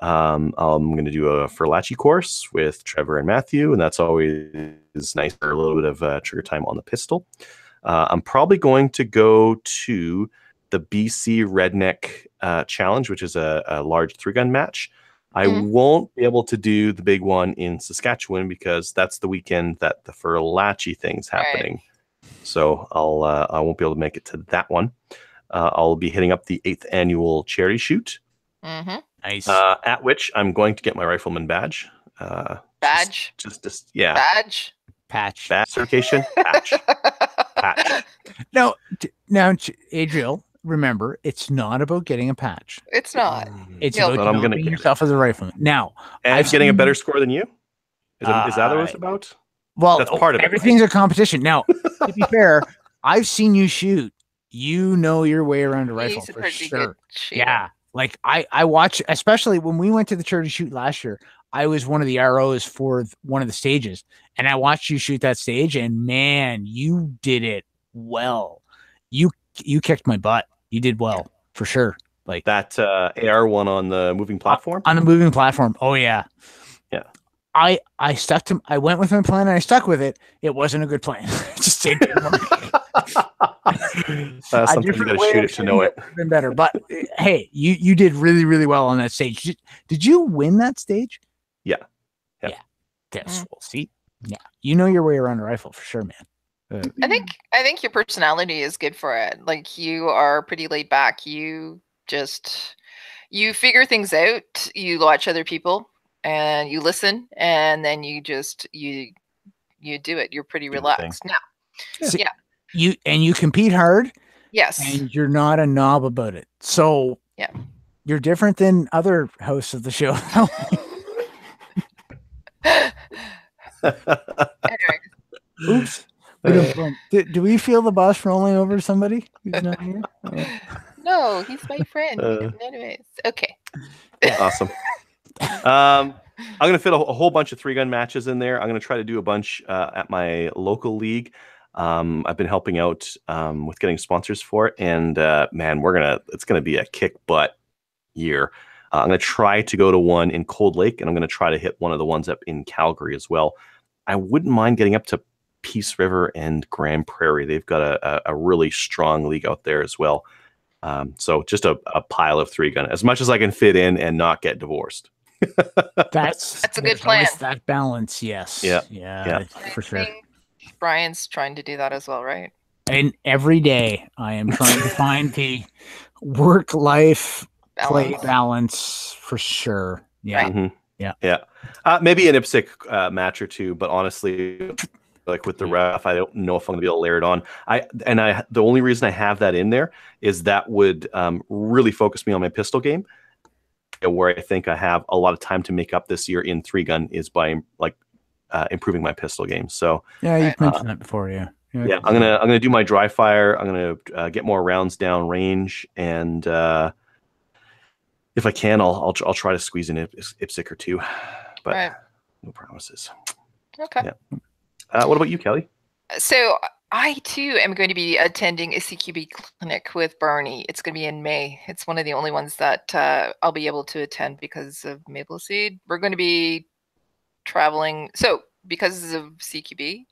I'm going to do a Furlachi course with Trevor and Matthew, and that's always nice for a little bit of trigger time on the pistol. I'm probably going to go to the BC Redneck Challenge, which is a large 3-gun match. I won't be able to do the big one in Saskatchewan because that's the weekend that the Furlachi thing's happening. Right. So I won't be able to make it to that one. I'll be hitting up the 8th annual charity shoot. Nice. At which I'm going to get my rifleman badge. Badge? Badge? Patch. Badge certification? Patch. Now, Adriel, remember, it's not about getting a patch. It's not. It's about developing yourself as a rifleman. Now, and getting a better score than you? Is that what it's about? Well, that's part of it. Everything's a competition. Now, to be fair, I've seen you shoot. You know your way around a rifle for sure. Yeah. Like I watch, especially when we went to the charity shoot last year, I was one of the ROs for one of the stages, and I watched you shoot that stage, and man, you did it well. You kicked my butt. You did well for sure. Like that AR one on the moving platform. On the moving platform. Oh yeah. Yeah. I went with my plan and I stuck with it. It wasn't a good plan. It just didn't work. Sometimes you got to shoot it to know it. Been better, but hey, you did really, really well on that stage. Did you win that stage? Yeah. Yes. We'll see. Yeah, you know your way around a rifle for sure, man. I think your personality is good for it. Like, you are pretty laid back. You figure things out. You watch other people and you listen, and then you do it. You're pretty relaxed. Now, yeah. You compete hard. Yes. And you're not a knob about it. So yeah, you're different than other hosts of the show. Oops. Do we feel the boss rolling over somebody who's not here? No, he's my friend. Anyways, okay. Awesome. I'm going to fit a whole bunch of 3-gun matches in there. I'm going to try to do a bunch at my local league. I've been helping out with getting sponsors for it, and man, it's going to be a kick butt year. I'm going to try to go to one in Cold Lake, and I'm going to try to hit one of the ones up in Calgary as well. I wouldn't mind getting up to Peace River and Grand Prairie. They've got a really strong league out there as well. So just a pile of 3-gun, as much as I can fit in and not get divorced. That's a good plan. That balance, yes. Yeah, for sure. Brian's trying to do that as well, right? And every day I am trying to find the work-life play balance for sure. Yeah. Right. Mm-hmm. Yeah. Maybe an IPSC match or two, but honestly, like with the ref, I don't know if I'm going to be able to layer it on. The only reason I have that in there is that would really focus me on my pistol game, where I think I have a lot of time to make up this year in 3-gun is by improving my pistol game. So yeah, you've mentioned that before. Yeah. I'm gonna do my dry fire. I'm gonna get more rounds down range, and if I can, I'll try to squeeze in IPSC or two, but no promises. Okay. Yeah. What about you, Kelly? So I too am going to be attending a CQB clinic with Barney. It's going to be in May. It's one of the only ones that I'll be able to attend because of Maple Seed. We're going to be traveling. So because of CQB,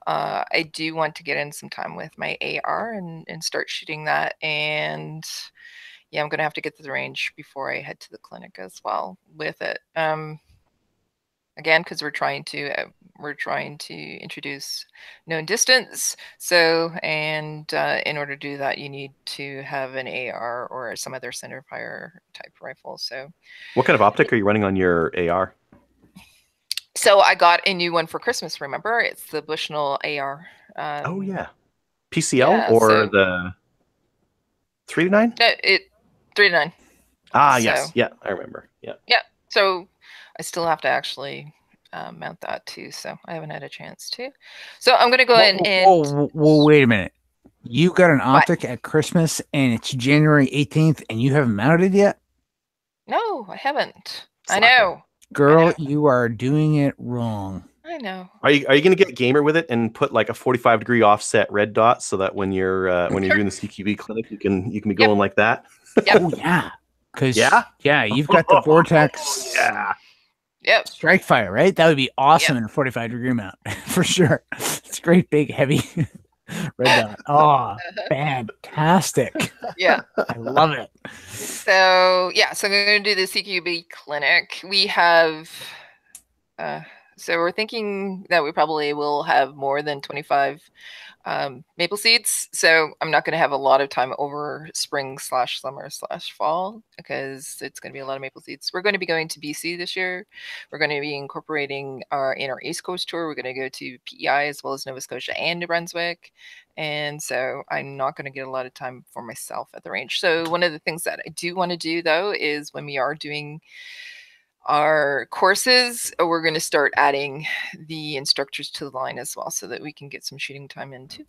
I do want to get in some time with my AR and start shooting that. And yeah, I'm going to have to get to the range before I head to the clinic as well with it. Again, because we're trying to introduce known distance. So, and in order to do that, you need to have an AR or some other center fire type rifle. So, what kind of optic are you running on your AR? So I got a new one for Christmas. Remember, it's the Bushnell AR. Oh yeah, PCL or the 3-9? No, 3-9. Ah, yes, yeah, I remember. Yeah. So I still have to actually mount that too. So I haven't had a chance to. So I'm gonna go in and. Whoa, wait a minute. You got an optic at Christmas, and it's January 18th, and you haven't mounted yet? No, I haven't. I know. Girl, you are doing it wrong. I know. Are you going to get gamer with it and put like a 45-degree offset red dot so that when you're doing the CQB clinic, you can be going like that? Yep. Oh yeah. Because you've got the Vortex. Yep. Strike fire, right? That would be awesome in a 45-degree mount for sure. It's great, big, heavy red dot. Oh, fantastic. Yeah. I love it. So I'm going to do the CQB clinic. We have, so we're thinking that we probably will have more than 25 maple seeds. So I'm not going to have a lot of time over spring/summer/fall because it's going to be a lot of maple seeds. We're going to be going to BC this year. We're going to be incorporating in our East Coast tour. We're going to go to PEI as well as Nova Scotia and New Brunswick. And so I'm not going to get a lot of time for myself at the range. So one of the things that I do want to do though is when we are doing our courses, we're going to start adding the instructors to the line as well so that we can get some shooting time in too.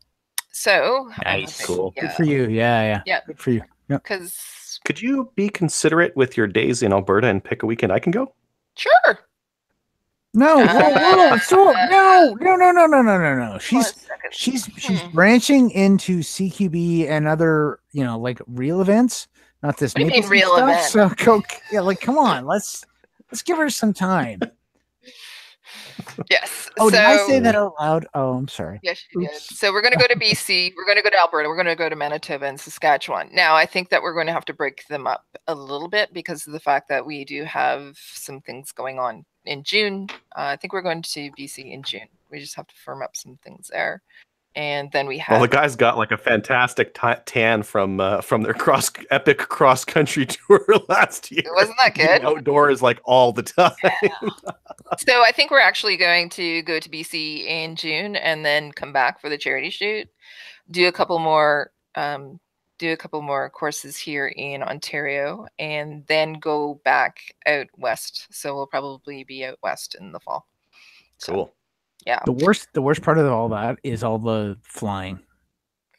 So nice. Cool. Good for you. Yeah. Good for you. Because could you be considerate with your days in Alberta and pick a weekend I can go? Sure. No. She's branching into CQB and other, like real events, not this maple real stuff. event. So come on, let's give her some time. Oh, did I So- say that out loud? Oh, I'm sorry. Yes, you did. Oops. So we're going to go to BC. We're going to go to Alberta. We're going to go to Manitoba and Saskatchewan. Now, I think that we're going to have to break them up a little bit because of the fact that we do have some things going on in June. I think we're going to BC in June. We just have to firm up some things there. And then we have. Well, the guy's got like a fantastic tan from their epic cross country tour last year. Wasn't that good? Outdoors like all the time. So I think we're actually going to go to BC in June and then come back for the charity shoot. Do a couple more courses here in Ontario, and then go back out west. So we'll probably be out west in the fall. So, Cool. yeah. The worst part of all that is all the flying,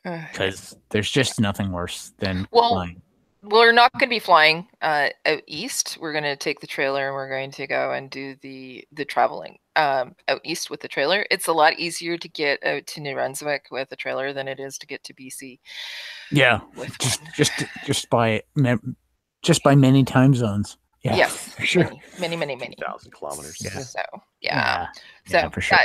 because there's just nothing worse than flying. We're not going to be flying out east. We're going to take the trailer and we're going to go and do the traveling out east with the trailer. It's a lot easier to get out to New Brunswick with a trailer than it is to get to BC. Yeah, with just by many time zones. Yeah, yes, for sure. Many 1,000 kilometers. Yeah. So yeah. Yeah, for sure.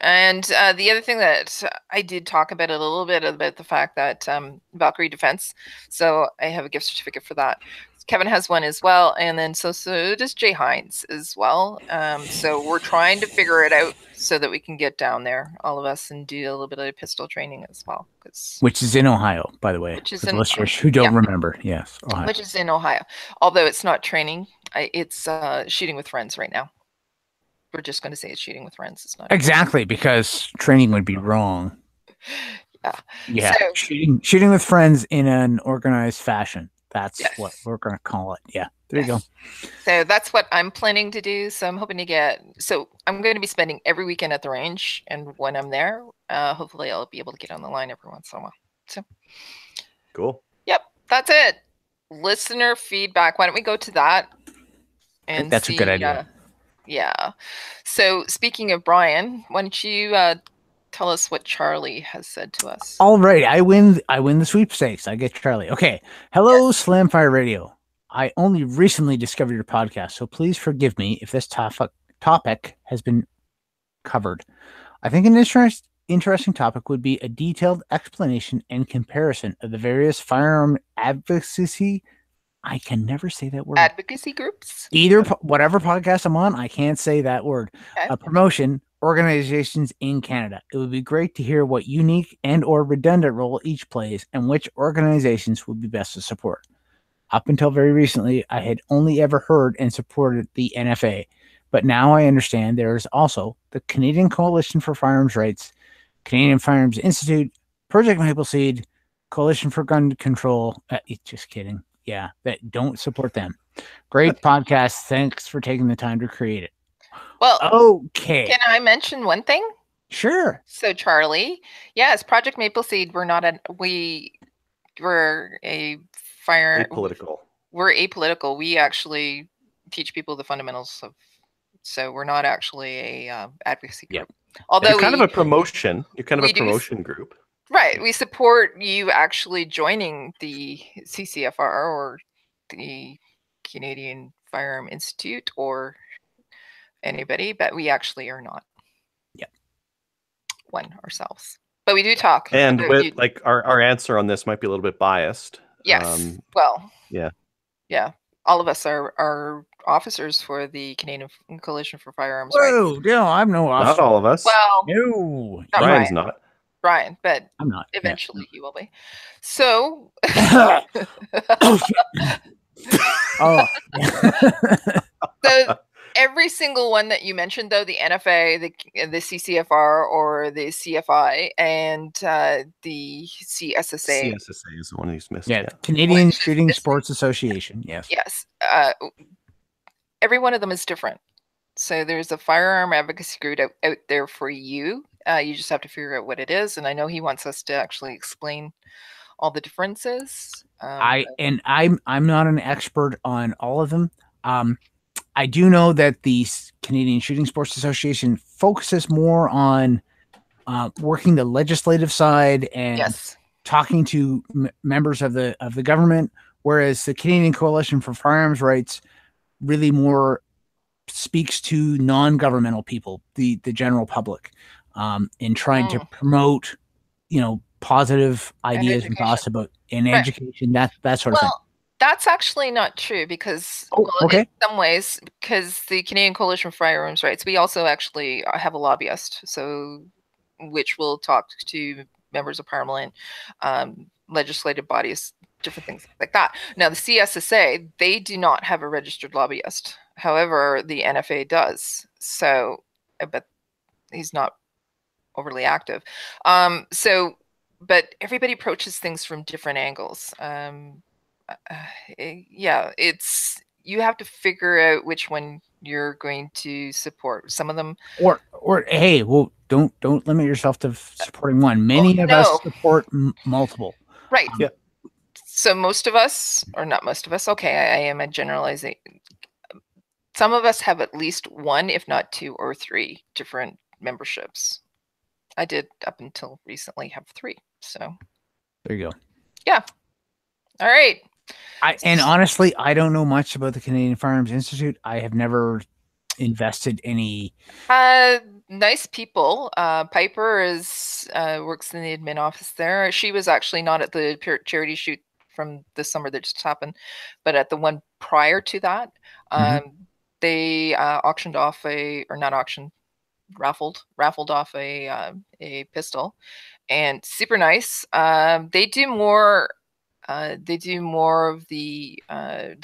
And the other thing that I did talk about a little bit about the fact that Valkyrie Defense. So I have a gift certificate for that. Kevin has one as well, and then so does Jay Hines as well. So we're trying to figure it out so that we can get down there, all of us, and do a little bit of pistol training as well. Which is in Ohio, by the way. Which is for the in- listeners who don't remember. Yes, Ohio. Which is in Ohio. Although it's not training, it's shooting with friends right now. We're just going to say it's shooting with friends. It's not Exactly, because training would be wrong. Yeah. So- Shooting with friends in an organized fashion. That's Yes. what we're going to call it. Yeah. There you go. So that's what I'm planning to do. So I'm hoping to I'm going to be spending every weekend at the range. And when I'm there, hopefully I'll be able to get on the line every once in a while. So, Cool. yep, that's it. Listener feedback. Why don't we go to that? And That's a good idea. Yeah. So speaking of Brian, why don't you tell us what Charlie has said to us? All right. I win the sweepstakes. I get Charlie. Okay. Hello, Slamfire Radio. I only recently discovered your podcast, so please forgive me if this topic has been covered. I think an interesting topic would be a detailed explanation and comparison of the various firearm advocacy. I can never say that word. Advocacy groups? Whatever podcast I'm on, I can't say that word. Okay. Promotion organizations in Canada. It would be great to hear what unique and or redundant role each plays and which organizations would be best to support. Up until very recently, I had only ever heard and supported the NFA, but now I understand there is also the Canadian Coalition for Firearms Rights, Canadian Firearms Institute, Project Mapleseed, Coalition for Gun Control. Just kidding. Yeah, that don't support them. Great podcast. Thanks for taking the time to create it. Well, Okay. can I mention one thing? Sure. So Charlie, yes, Project Mapleseed. We're a fire. Apolitical. We're apolitical. We actually teach people the fundamentals of. So we're not actually a advocacy group. Although You're kind of a promotion. You're kind of we a do promotion group. right, we support you actually joining the CCFR or the Canadian Firearm Institute or anybody, but we actually are not. Yep. One ourselves. But we do talk. And about with you- like our answer on this might be a little bit biased. yes. Well. yeah. Yeah. All of us are officers for the Canadian Coalition for Firearms Rights. Whoa, no, I'm no Not officer. all of us. Well, No, not Brian's Brian. not. Brian, but I'm not. Yeah. eventually he will be. So Oh. so every single one that you mentioned, though, the NFA, the CCFR or the CFI, and the CSSA, CSSA is the one he's missed. Yeah, Yeah. Canadian Which is Shooting this- Sports Association. Yes. yes, every one of them is different. So there's a firearm advocacy group out there for you. You just have to figure out what it is, and I know he wants us to actually explain all the differences. I'm not an expert on all of them. I do know that the Canadian Shooting Sports Association focuses more on working the legislative side and yes, talking to members of the government, whereas the Canadian Coalition for Firearms Rights really more speaks to non-governmental people, the general public, in trying to promote, positive ideas and thoughts about in Right. education, that sort of thing. Well, that's actually not true because, Okay. in some ways, because the Canadian Coalition for Firearms Rights, we also actually have a lobbyist, so which will talk to members of parliament, legislative bodies, different things like that. Now, the CSSA, they do not have a registered lobbyist. However, the NFA does. So I bet he's not overly active. But everybody approaches things from different angles. Yeah, you have to figure out which one you're going to support. Some of them, or hey, well, don't limit yourself to supporting one. Many of us support multiple. Right. Yeah. So most of us, or not most of us, okay, I am a generalizing. Some of us have at least one, if not two or three different memberships. I did up until recently have 3. So there you go. Yeah. All right. And honestly, I don't know much about the Canadian Firearms Institute. I have never invested any. Nice people. Piper works in the admin office there. She was actually not at the charity shoot from the summer that just happened, but at the one prior to that, they auctioned off raffled off a pistol, and super nice. They do more of the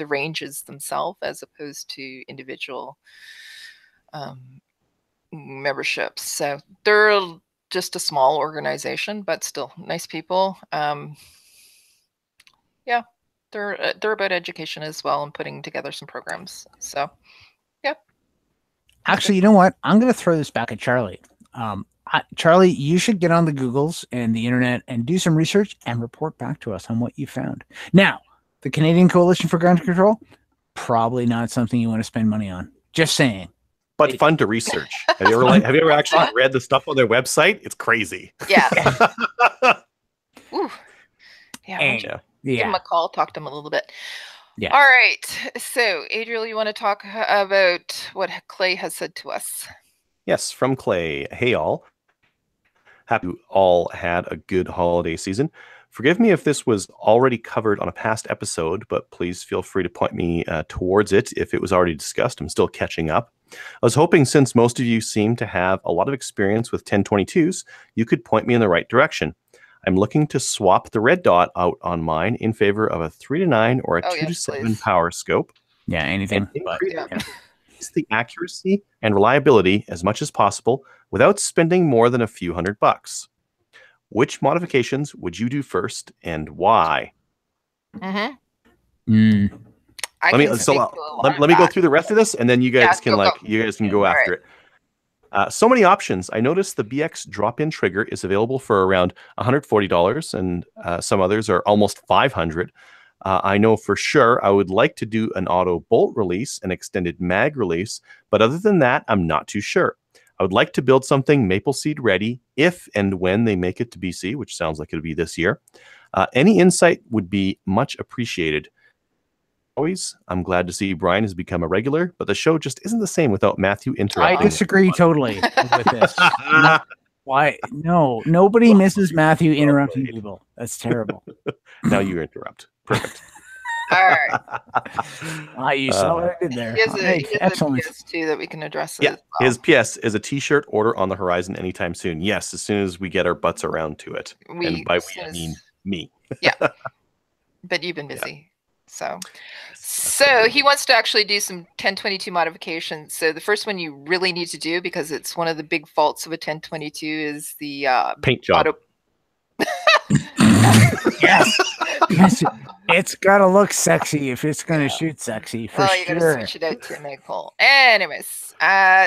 ranges themselves as opposed to individual memberships. So they're just a small organization, but still nice people. Yeah, they're about education as well and putting together some programs. So yeah. Actually, you know what? I'm going to throw this back at Charlie. Charlie, you should get on the Googles and the internet and do some research and report back to us on what you found. Now, the Canadian Coalition for Gun Control, probably not something you want to spend money on. Just saying. But fun to research. Have you ever actually read the stuff on their website? It's crazy. Yeah. Ooh. Yeah. Yeah. Give him a call, talk to him a little bit. Yeah. All right. So, Adriel, you want to talk about what Clay has said to us? Yes, from Clay. Hey, all. Happy you all had a good holiday season. Forgive me if this was already covered on a past episode, but please feel free to point me towards it if it was already discussed. I'm still catching up. I was hoping, since most of you seem to have a lot of experience with 1022s, you could point me in the right direction. I'm looking to swap the red dot out on mine in favor of a 3-9 or a 2-7 power scope. Yeah, anything. Increase the accuracy and reliability as much as possible without spending more than a few $100. Which modifications would you do first, and why? Mm-hmm. Let me go through the rest of this, and then you guys can go after it. So many options. I noticed the BX drop-in trigger is available for around $140, and some others are almost $500. I know for sure I would like to do an auto bolt release, an extended mag release, but other than that, I'm not too sure. I would like to build something Maple Seed ready if and when they make it to BC, which sounds like it'll be this year. Any insight would be much appreciated. Always, I'm glad to see Brian has become a regular, but the show just isn't the same without Matthew interrupting. I disagree totally with this. Why? No, nobody misses Matthew interrupting people. That's terrible. Now you interrupt. Perfect. All right. You saw what I did there. He has a PS too that we can address. Yeah, his PS is a T-shirt order on the horizon anytime soon. Yes, as soon as we get our butts around to it. And by we, I mean me. Yeah. But you've been busy. Yeah. So he wants to actually do some 1022 modifications. So the first one you really need to do, because it's one of the big faults of a 1022, is the paint job. Yes. It's got to look sexy if it's going to shoot sexy. For you got to switch it out to a magpul. Anyways,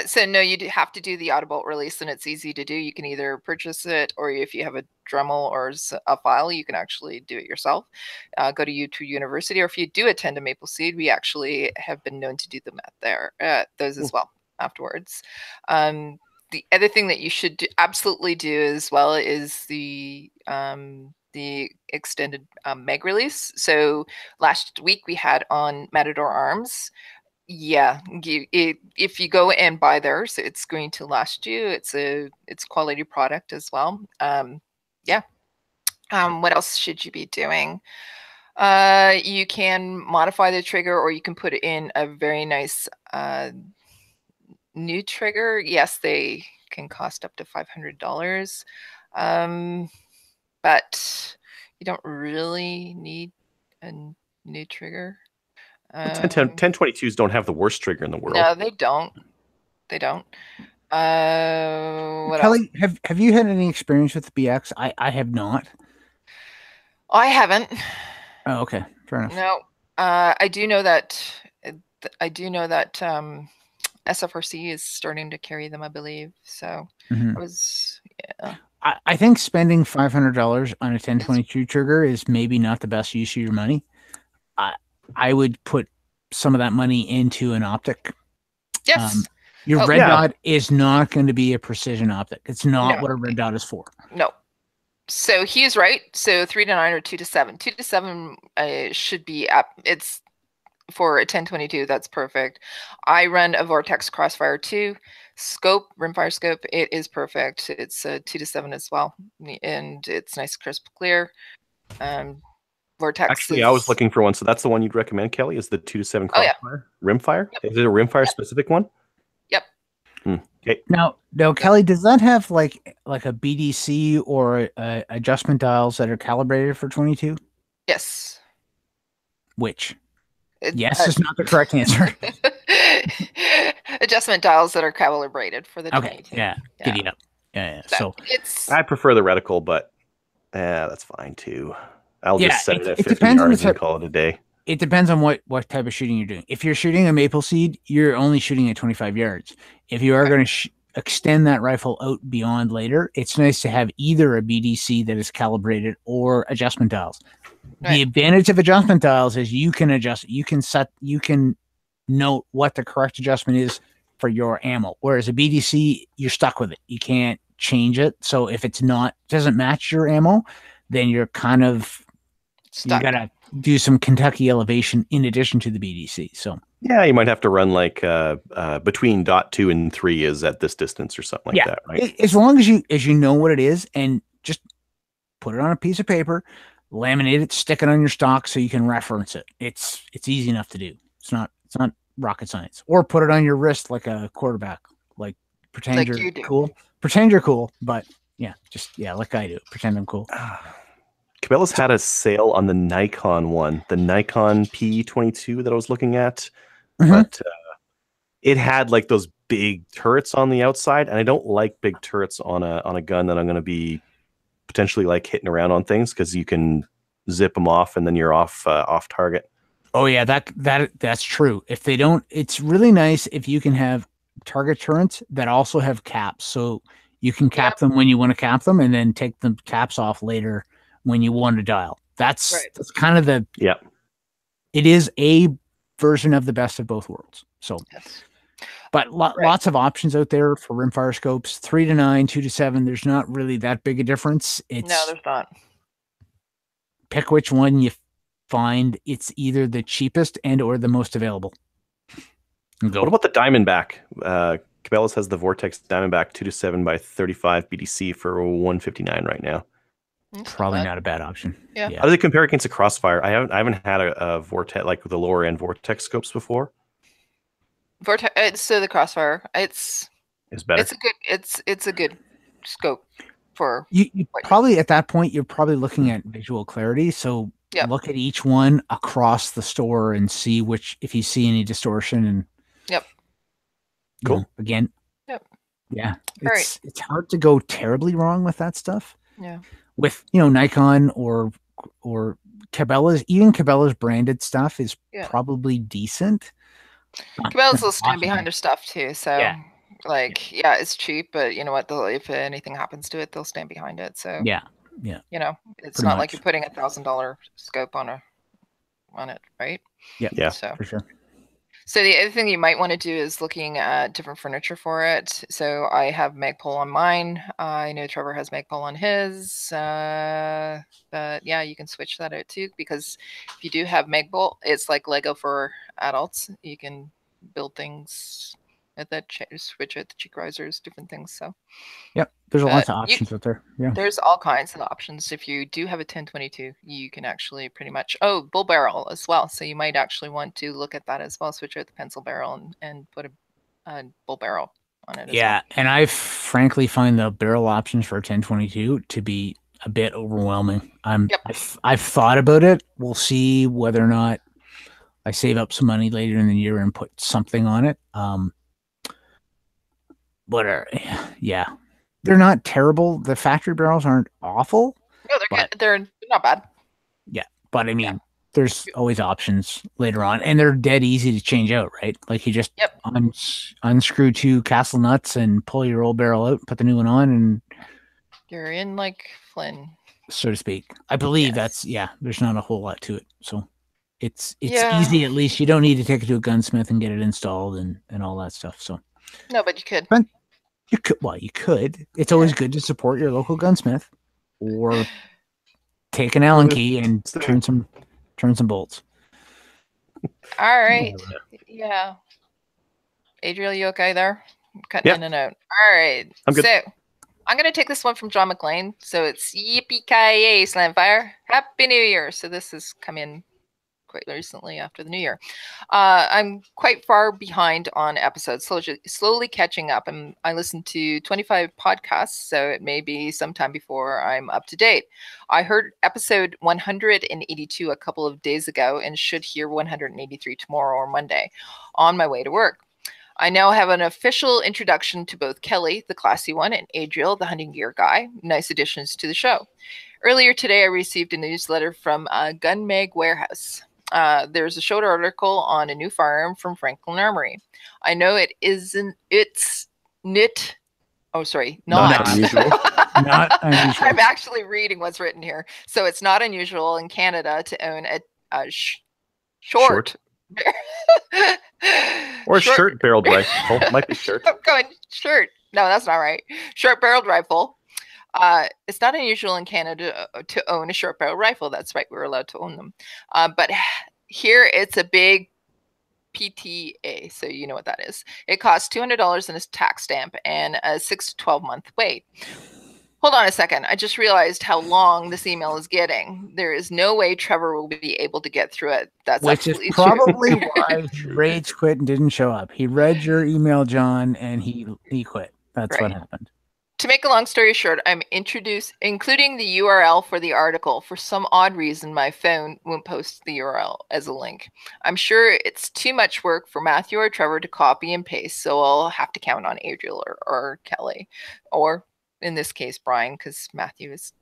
so no, you have to do the auto bolt release, and it's easy to do. You can either purchase it, or if you have a Dremel or a file, you can actually do it yourself. Go to U2 University, or if you do attend a Maple Seed, we actually have been known to do them those as well afterwards. The other thing that you should absolutely do as well is the extended mag release. So last week we had on Matador Arms. Yeah, if you go and buy theirs, it's going to last you. It's quality product as well. Yeah. What else should you be doing? You can modify the trigger, or you can put in a very nice new trigger. Yes, they can cost up to $500, but you don't really need a new trigger. 1022s don't have the worst trigger in the world. No, they don't. They don't. What else? Kelly, have you had any experience with the BX? I have not. I haven't. Oh, okay, fair enough. No. I do know that. SFRC is starting to carry them, I believe. So Mhm. I was, yeah. I think spending $500 on a 1022 trigger is maybe not the best use of your money. I would put some of that money into an optic. Yes. Your Oh, red yeah. dot is not going to be a precision optic. It's not No. what a red dot is for. No. So he is right. So 3 to 9 or 2 to 7. 2 to 7 should be up. It's for a 1022. That's perfect. I run a Vortex Crossfire 2 scope, rimfire scope. It is perfect. It's a 2 to 7 as well, and it's nice, crisp, clear. Vortex. Actually, I was looking for one, so that's the one you'd recommend, Kelly, is the 2 to 7 Oh, yeah. Crossfire? Rimfire? Yep. Is it a Rimfire specific one? Yep. Okay. Now, Kelly, does that have like a BDC or adjustment dials that are calibrated for 22? Yes. Which? It- Yes is not the correct answer. Adjustment dials that are calibrated for the Okay, 22. yeah, giddy up. Yeah. So it's I prefer the reticle, but that's fine too. I'll Yeah, just set it- it at it 50 depends on the yards and type- call it a day. it depends on what type of shooting you're doing. If you're shooting a maple seed, you're only shooting at 25 yards. If you are going to extend that rifle out beyond later, it's nice to have either a BDC that is calibrated or adjustment dials. The Right. advantage of adjustment dials is you can adjust, you can note what the correct adjustment is for your ammo. Whereas a BDC, you're stuck with it. You can't change it. So if it's doesn't match your ammo, then you're kind of stuck. you gotta do some Kentucky elevation in addition to the BDC. So Yeah, you might have to run like between dot 2 and 3 is at this distance or something like that, right? as long as you know what it is and just put it on a piece of paper, laminate it, stick it on your stock so you can reference it. It's easy enough to do. It's not rocket science. Or put it on your wrist like a quarterback. Like pretend Like you're you do. cool. Pretend you're cool, but like I do. Pretend I'm cool. Cabela's had a sale on the Nikon one, the Nikon P22 that I was looking at, Mhm. but it had like those big turrets on the outside, and I don't like big turrets on a gun that I'm going to be potentially like hitting around on things because you can zip them off and then you're off target. Oh yeah, that's true. If they don't, it's really nice if you can have target turrets that also have caps, so you can cap them when you want to cap them, and then take the caps off later when you want to dial. That's Right. that's kind of the Yeah. It is a version of the best of both worlds. So, Yes. but lots of options out there for rimfire scopes. 3 to 9, 2 to 7. There's not really that big a difference. It's No, there's not. pick which one you find. It's either the cheapest and or the most available. Go. What about the Diamondback? Cabela's has the Vortex Diamondback 2 to 7 by 35 BDC for 159 right now. It's Probably bad. not a bad option. Yeah. How do they compare against a Crossfire? I haven't had a Vortex like the lower end Vortex scopes before. Vortex. So the Crossfire. It's Better. it's a good scope for. You probably at that point you're probably looking at visual clarity. So Yep. look at each one across the store and see if you see any distortion and Yep. Cool. Again. Yep. Yeah. All right. It's hard to go terribly wrong with that stuff. Yeah. With Nikon or Cabela's, even Cabela's branded stuff is Yeah. probably decent. Cabela's will stand Awesome. behind their stuff too. So Yeah. it's cheap, but you know what? If anything happens to it, they'll stand behind it. So Yeah. it's Pretty not like much. you're putting $1,000 scope on it, right? Yeah. So For sure. So the other thing you might want to do is looking at different furniture for it. So I have Magpul on mine. I know Trevor has Magpul on his. But yeah, you can switch that out too, because if you do have Magpul, it's like Lego for adults. You can build things at that switch at the cheek risers, different things. So Yep, there's lots of options out there. Yeah, there's all kinds of options. If you do have a 1022, you can actually pretty much bull barrel as well. So you might actually want to look at that as well. Switch out the pencil barrel and put a bull barrel on it. Yeah, as well. and I frankly find the barrel options for a 1022 to be a bit overwhelming. I've thought about it. We'll see whether or not I save up some money later in the year and put something on it. But yeah, they're not terrible. The factory barrels aren't awful. No, they're good. They're not bad. Yeah, but I mean, there's always options later on, and they're dead easy to change out, right? Like you just unscrew 2 castle nuts and pull your old barrel out, put the new one on, and you're in like Flynn, so to speak. I believe there's not a whole lot to it. So it's easy. At least you don't need to take it to a gunsmith and get it installed and all that stuff. So no, but you could. You could. It's always good to support your local gunsmith, or take an Allen key and turn some bolts. All right. Yeah. Adriel, you okay there? Cutting in and out. All right. I'm good. So I'm going to take this one from John McLean. So it's Yippee-ki-yay, Slamfire. Happy New Year. So this has come in quite recently after the new year. I'm quite far behind on episodes, slowly catching up. I listened to 25 podcasts, so it may be sometime before I'm up to date. I heard episode 182 a couple of days ago and should hear 183 tomorrow or Monday on my way to work. I now have an official introduction to both Kelly, the classy one, and Adriel, the hunting gear guy. Nice additions to the show. Earlier today, I received a newsletter from Gun Mag Warehouse. There's a short article on a new firearm from Franklin Armory. I know not unusual. Not unusual. I'm actually reading what's written here. So it's not unusual in Canada to own a short. Or short-barreled rifle. Might be short. I'm going short. No, that's not right. Short-barreled rifle. It's not unusual in Canada to own a short barrel rifle. That's right. We're allowed to own them. But here it's a big PTA. So you know what that is. It costs $200 and a tax stamp and a 6 to 12 month wait. Hold on a second. I just realized how long this email is getting. There is no way Trevor will be able to get through it. That's which is probably why Rage quit and didn't show up. He read your email, John, and he quit. That's what happened. To make a long story short, I'm including the URL for the article. For some odd reason, my phone won't post the URL as a link. I'm sure it's too much work for Matthew or Trevor to copy and paste, so I'll have to count on Adriel or Kelly, or in this case, Brian, because Matthew is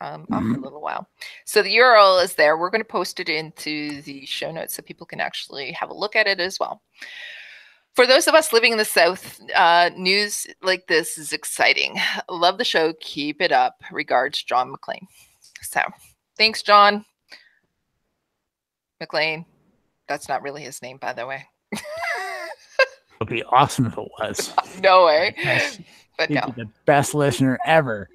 off for a little while. So the URL is there. We're going to post it into the show notes so people can actually have a look at it as well. For those of us living in the South, news like this is exciting. Love the show. Keep it up. Regards, John McLean. So, thanks, John McLean. That's not really his name, by the way. It would be awesome if it was. No way. But He'd no. be the best listener ever.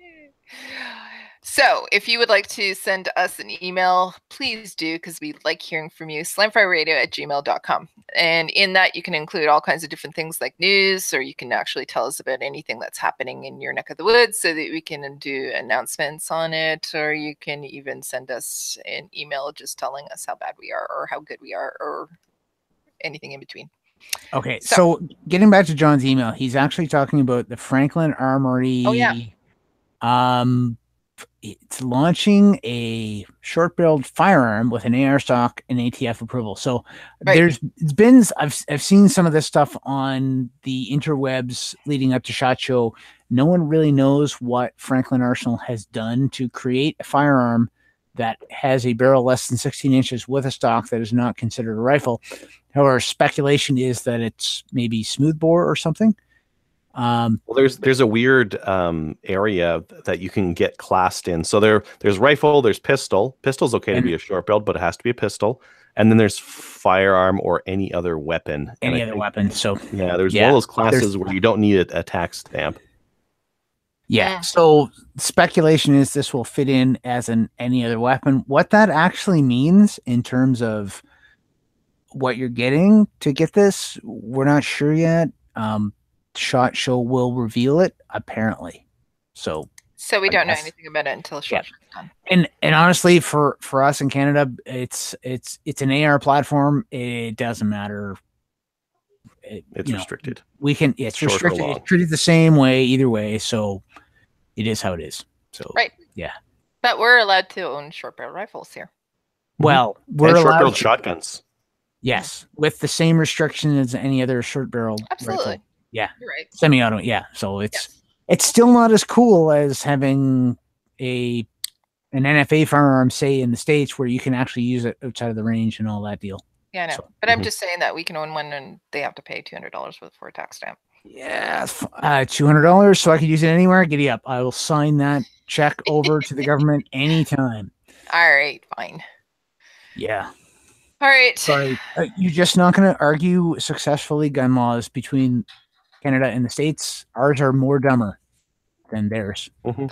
So if you would like to send us an email, please do, because we like hearing from you. slamfireradio@gmail.com. And in that, you can include all kinds of different things like news, or you can actually tell us about anything that's happening in your neck of the woods so that we can do announcements on it. Or you can even send us an email just telling us how bad we are or how good we are or anything in between. Okay, so getting back to John's email, he's actually talking about the Franklin Armory. Oh, yeah. It's launching a short-barreled firearm with an AR stock and ATF approval. So I've seen some of this stuff on the interwebs leading up to SHOT Show. No one really knows what Franklin Arsenal has done to create a firearm that has a barrel less than 16 inches with a stock that is not considered a rifle. However, speculation is that it's maybe smoothbore or something. Well, there's a weird area that you can get classed in. So there's rifle, there's pistol. Pistol's okay to be a short barrel, but it has to be a pistol. And then there's firearm or any other weapon. Any other weapon. So yeah, there's one of those classes where you don't need a tax stamp. Yeah. So speculation is this will fit in as any other weapon. What that actually means in terms of what you're getting to get this. We're not sure yet. SHOT Show will reveal it apparently. So we I don't know guess. anything about it until Yeah. SHOT Show's done. And honestly, for us in Canada, it's an AR platform. It doesn't matter. It's restricted. We can. It's Short or restricted. long. It's treated the same way either way. So it is how it is. So Right. Yeah. But we're allowed to own short barrel rifles here. Well, And we're short-barreled allowed. shotguns. Yes, with the same restriction as any other short barrel Absolutely. rifle. Yeah, You're right. semi-auto. Yeah, so it's Yes. still not as cool as having an NFA firearm, say in the States, where you can actually use it outside of the range and all that deal. Yeah, I know. So- But I'm just saying that we can own one and they have to pay $200 for a tax stamp. Yeah, $200, so I could use it anywhere. Giddy up! I will sign that check over to the government anytime. All right, fine. Yeah. All right. Sorry, you're just not going to argue successfully gun laws between Canada and the States. Ours are more dumber than theirs. Dumber?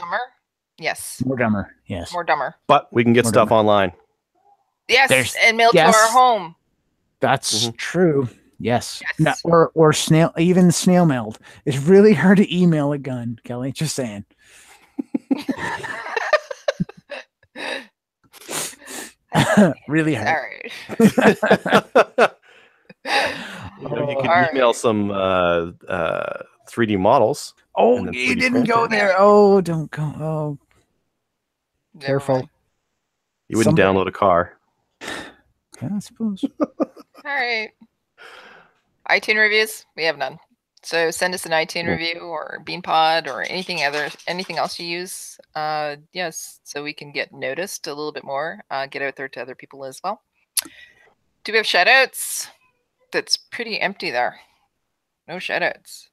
Yes. More dumber, yes. More dumber. But we can get More stuff dumber. online. Yes, There's- and mailed yes. to our home. That's true. Yes. Yes. No, or snail, even snail mailed. It's really hard to email a gun, Kelly. Just saying. Really All hard. right. You know, you All can right. email some 3D models. Oh, And then you 3D didn't go printed. there. Oh, don't go. Oh, Never careful. mind. You wouldn't Somebody- download a car. Yeah, I suppose. All right. iTunes reviews? We have none. So send us an iTunes Cool. review or Beanpod or anything else you use. Yes, so we can get noticed a little bit more. Get out there to other people as well. Do we have shoutouts? That's pretty empty there. No shoutouts.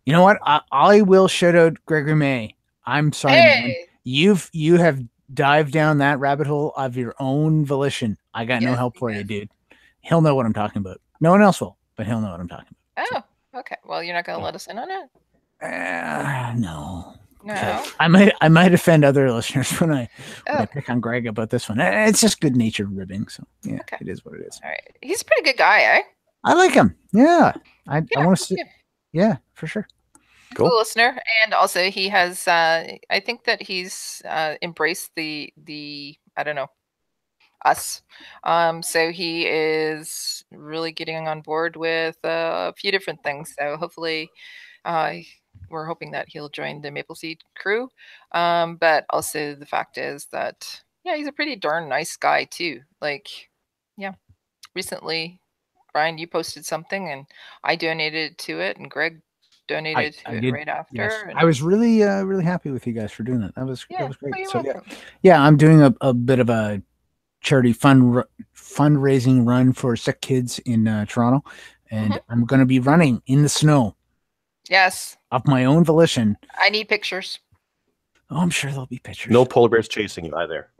You know what? I will shout out Gregory May. I'm sorry, man. Hey, You have dived down that rabbit hole of your own volition. I got no Yes, help for he you, has. dude. He'll know what I'm talking about. No one else will, but he'll know what I'm talking oh, okay. Well, you're not going to let us in on it? about. No. No. I might offend other listeners when I Oh, pick on Greg about this one. It's just good natured ribbing, so yeah, Okay. it is what it is. all right. He's a pretty good guy, eh? I like him. Yeah. I Yeah, want to see. yeah. Yeah, for sure. Cool. Cool listener, and also he has. I think that he's embraced the I don't know us. So he is really getting on board with a few different things. So hopefully, we're hoping that he'll join the Maple Seed crew. But also the fact is that he's a pretty darn nice guy too. Like, yeah, recently, Brian, you posted something and I donated to it, and Greg donated to I it did, right after. Yes. and- I was really happy with you guys for doing that. That was yeah, great. well, you're So welcome. yeah, I'm doing a bit of a charity fundraising run for sick kids in Toronto, and Mhm. I'm going to be running in the snow Yes, of my own volition. I need pictures. Oh, I'm sure there'll be pictures. No polar bears chasing you either.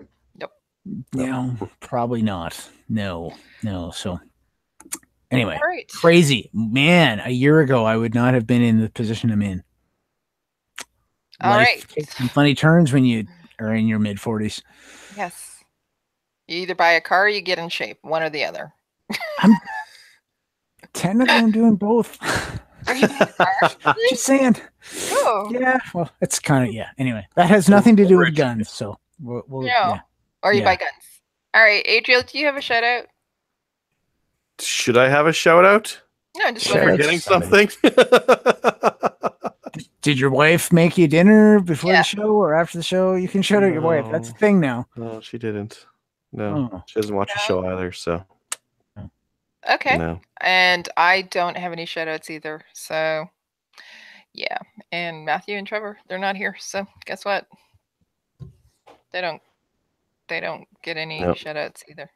No, probably not. No. So anyway, All right. crazy man. A year ago, I would not have been in the position I'm in. All Life right. takes some funny turns when you are in your mid 40s. Yes. You either buy a car or you get in shape, one or the other. Technically, I'm doing both. Are you buying a car? Just saying. Oh, Yeah, well, it's kind of Anyway, that has nothing to do with guns. So we'll No. yeah. or you Yeah. buy guns. All right, Adriel, do you have a shout out? Should I have a shout out? No, just Shout Am I out wondering. to getting something? Did your wife make you dinner before Yeah. the show or after the show? You can shout out your wife. That's a No. thing now. No, she didn't. No, Oh. she doesn't watch the No. show either. So Okay. no. And I don't have any shout outs either. So yeah. And Matthew and Trevor, they're not here. So guess what? They don't get any Nope. shout outs either.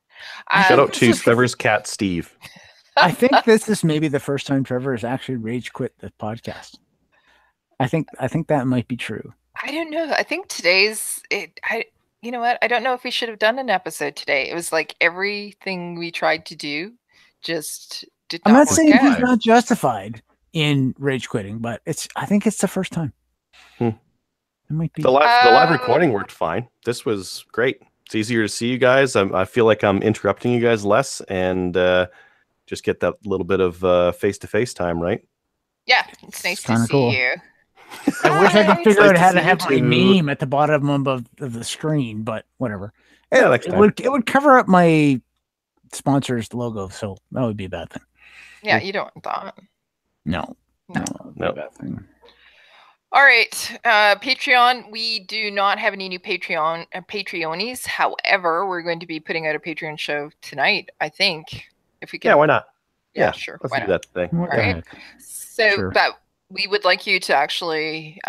Shout out this to is- Trevor's cat, Steve. I think this is maybe the first time Trevor has actually rage quit the podcast. I think that might be true. I don't know. I think today's it. You know what? I don't know if we should have done an episode today. It was like everything we tried to do just did I'm not not work saying out. he's not justified in rage quitting, but I think it's the first time. Hmm. It might be. The live Uh, recording worked fine. This was great. It's easier to see you guys. I feel like I'm interrupting you guys less, and just get that little bit of face-to-face time, right? Yeah, it's nice to kinda see cool. you. I wish I could figure Nice out to how see to you have my too. name at the bottom of the screen, but whatever. Yeah, next It time. would cover up my sponsor's logo, so that would be a bad thing. Yeah, you don't want that. No, No. that would be No. a bad thing. All right, Patreon. We do not have any new Patreonies. However, we're going to be putting out a Patreon show tonight. I think if we can. Yeah, why not? Yeah, sure. Let's Why do not? that today. What the Right. heck? So, Sure. but we would like you to actually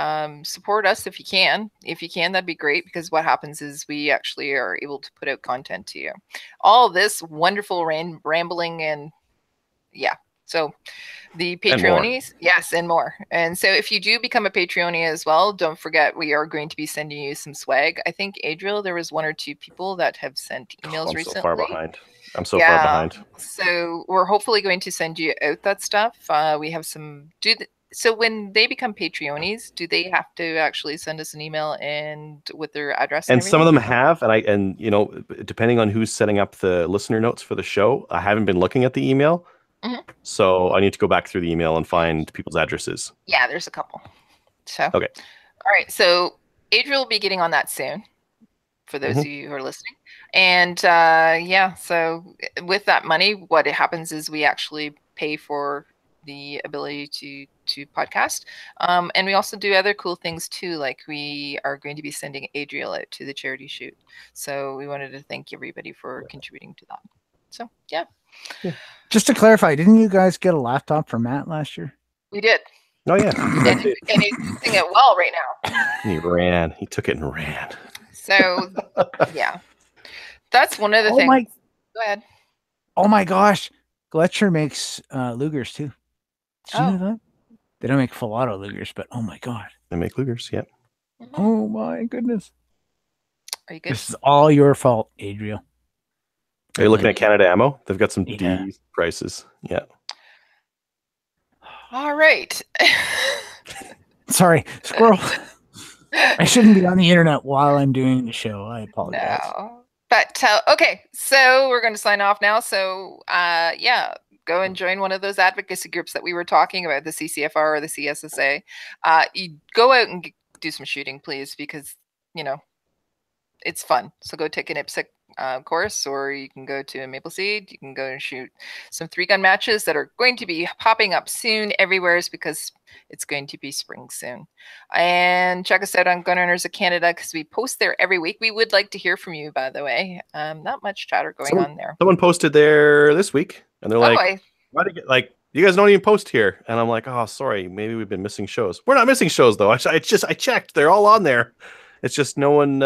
support us if you can. If you can, that'd be great, because what happens is we actually are able to put out content to you. All this wonderful rambling and yeah. So the And more. Patreonies, yes, and more. And so if you do become a Patreonie as well, don't forget we are going to be sending you some swag. I think, Adriel, there was 1 or 2 people that have sent emails I'm recently. so far behind. I'm so far behind. So we're hopefully going to send you out that stuff. We have some. So when they become Patreonies, do they have to actually send us an email and with their address? And some of everything? them have, and you know, depending on who's setting up the listener notes for the show, I haven't been looking at the email, so I need to go back through the email and find people's addresses. Yeah, there's a couple. So Okay. All right. So Adriel will be getting on that soon, for those of you who are listening. And yeah, so with that money, what happens is we actually pay for the ability to podcast. And we also do other cool things too, like we are going to be sending Adriel out to the charity shoot. So we wanted to thank everybody for contributing to that. So yeah. Just to clarify, didn't you guys get a laptop for Matt last year? We did. Oh yeah, And he's using it well right now. he ran. He took it and ran. So yeah. That's one of the Oh things. my! Go ahead. Oh my gosh! Gletscher makes Lugers too. Did you know that? They don't make full auto Lugers, but oh my god! They make Lugers. Yep. Oh my goodness! Are you good? This is all your fault, Adriel. Are you looking at Canada Ammo? They've got some Yeah. decent prices. Yeah. All right. Sorry, squirrel. I shouldn't be on the internet while I'm doing the show. I apologize. No. But okay, so we're going to sign off now. So yeah, go and join one of those advocacy groups that we were talking about, the CCFR or the CSSA. You go out and do some shooting, please, because you know it's fun. So go take an IPSC course, or you can go to a Maple Seed. You can go and shoot some 3-gun matches that are going to be popping up soon everywhere, because it's going to be spring soon. And check us out on Gun Owners of Canada, because we post there every week. We would like to hear from you, by the way. Not much chatter going on there. Someone posted there this week, and they're like, I "Why do you get like you guys don't even post here?" And I'm like, "Oh, sorry, maybe we've been missing shows. We're not missing shows though. I checked; they're all on there. It's just no one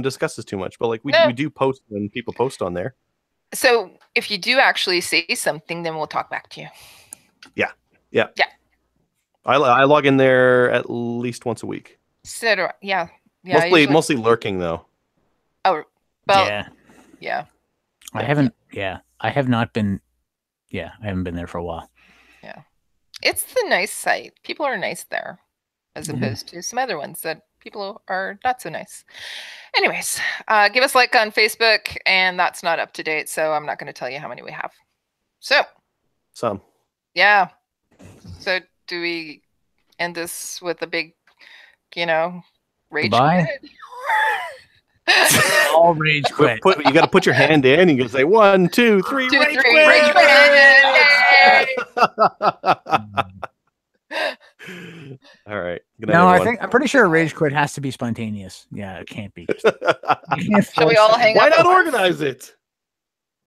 discusses too much. But like we do post when people post on there. So if you do actually say something, then we'll talk back to you. Yeah. I log in there at least once a week. So do I. Yeah. Mostly lurking though. Oh, well, Yeah, yeah. I haven't. Yeah, I have not been. Yeah, I haven't been there for a while. It's the nice site. People are nice there, as Mhm. opposed to some other ones that people are not so nice. Anyways, give us a like on Facebook, and that's not up to date, so I'm not going to tell you how many we have. So, Some. yeah. So, do we end this with a big, rage Goodbye? quit? All rage quit. You got to put your hand in, and you can say 1, 2, 3, 2, rage 3, quit! rage quit! All right. Good night, No, everyone. I'm pretty sure a rage quit has to be spontaneous. Yeah, it can't be. You can't Shall we force all it. hang Why up? not organize it?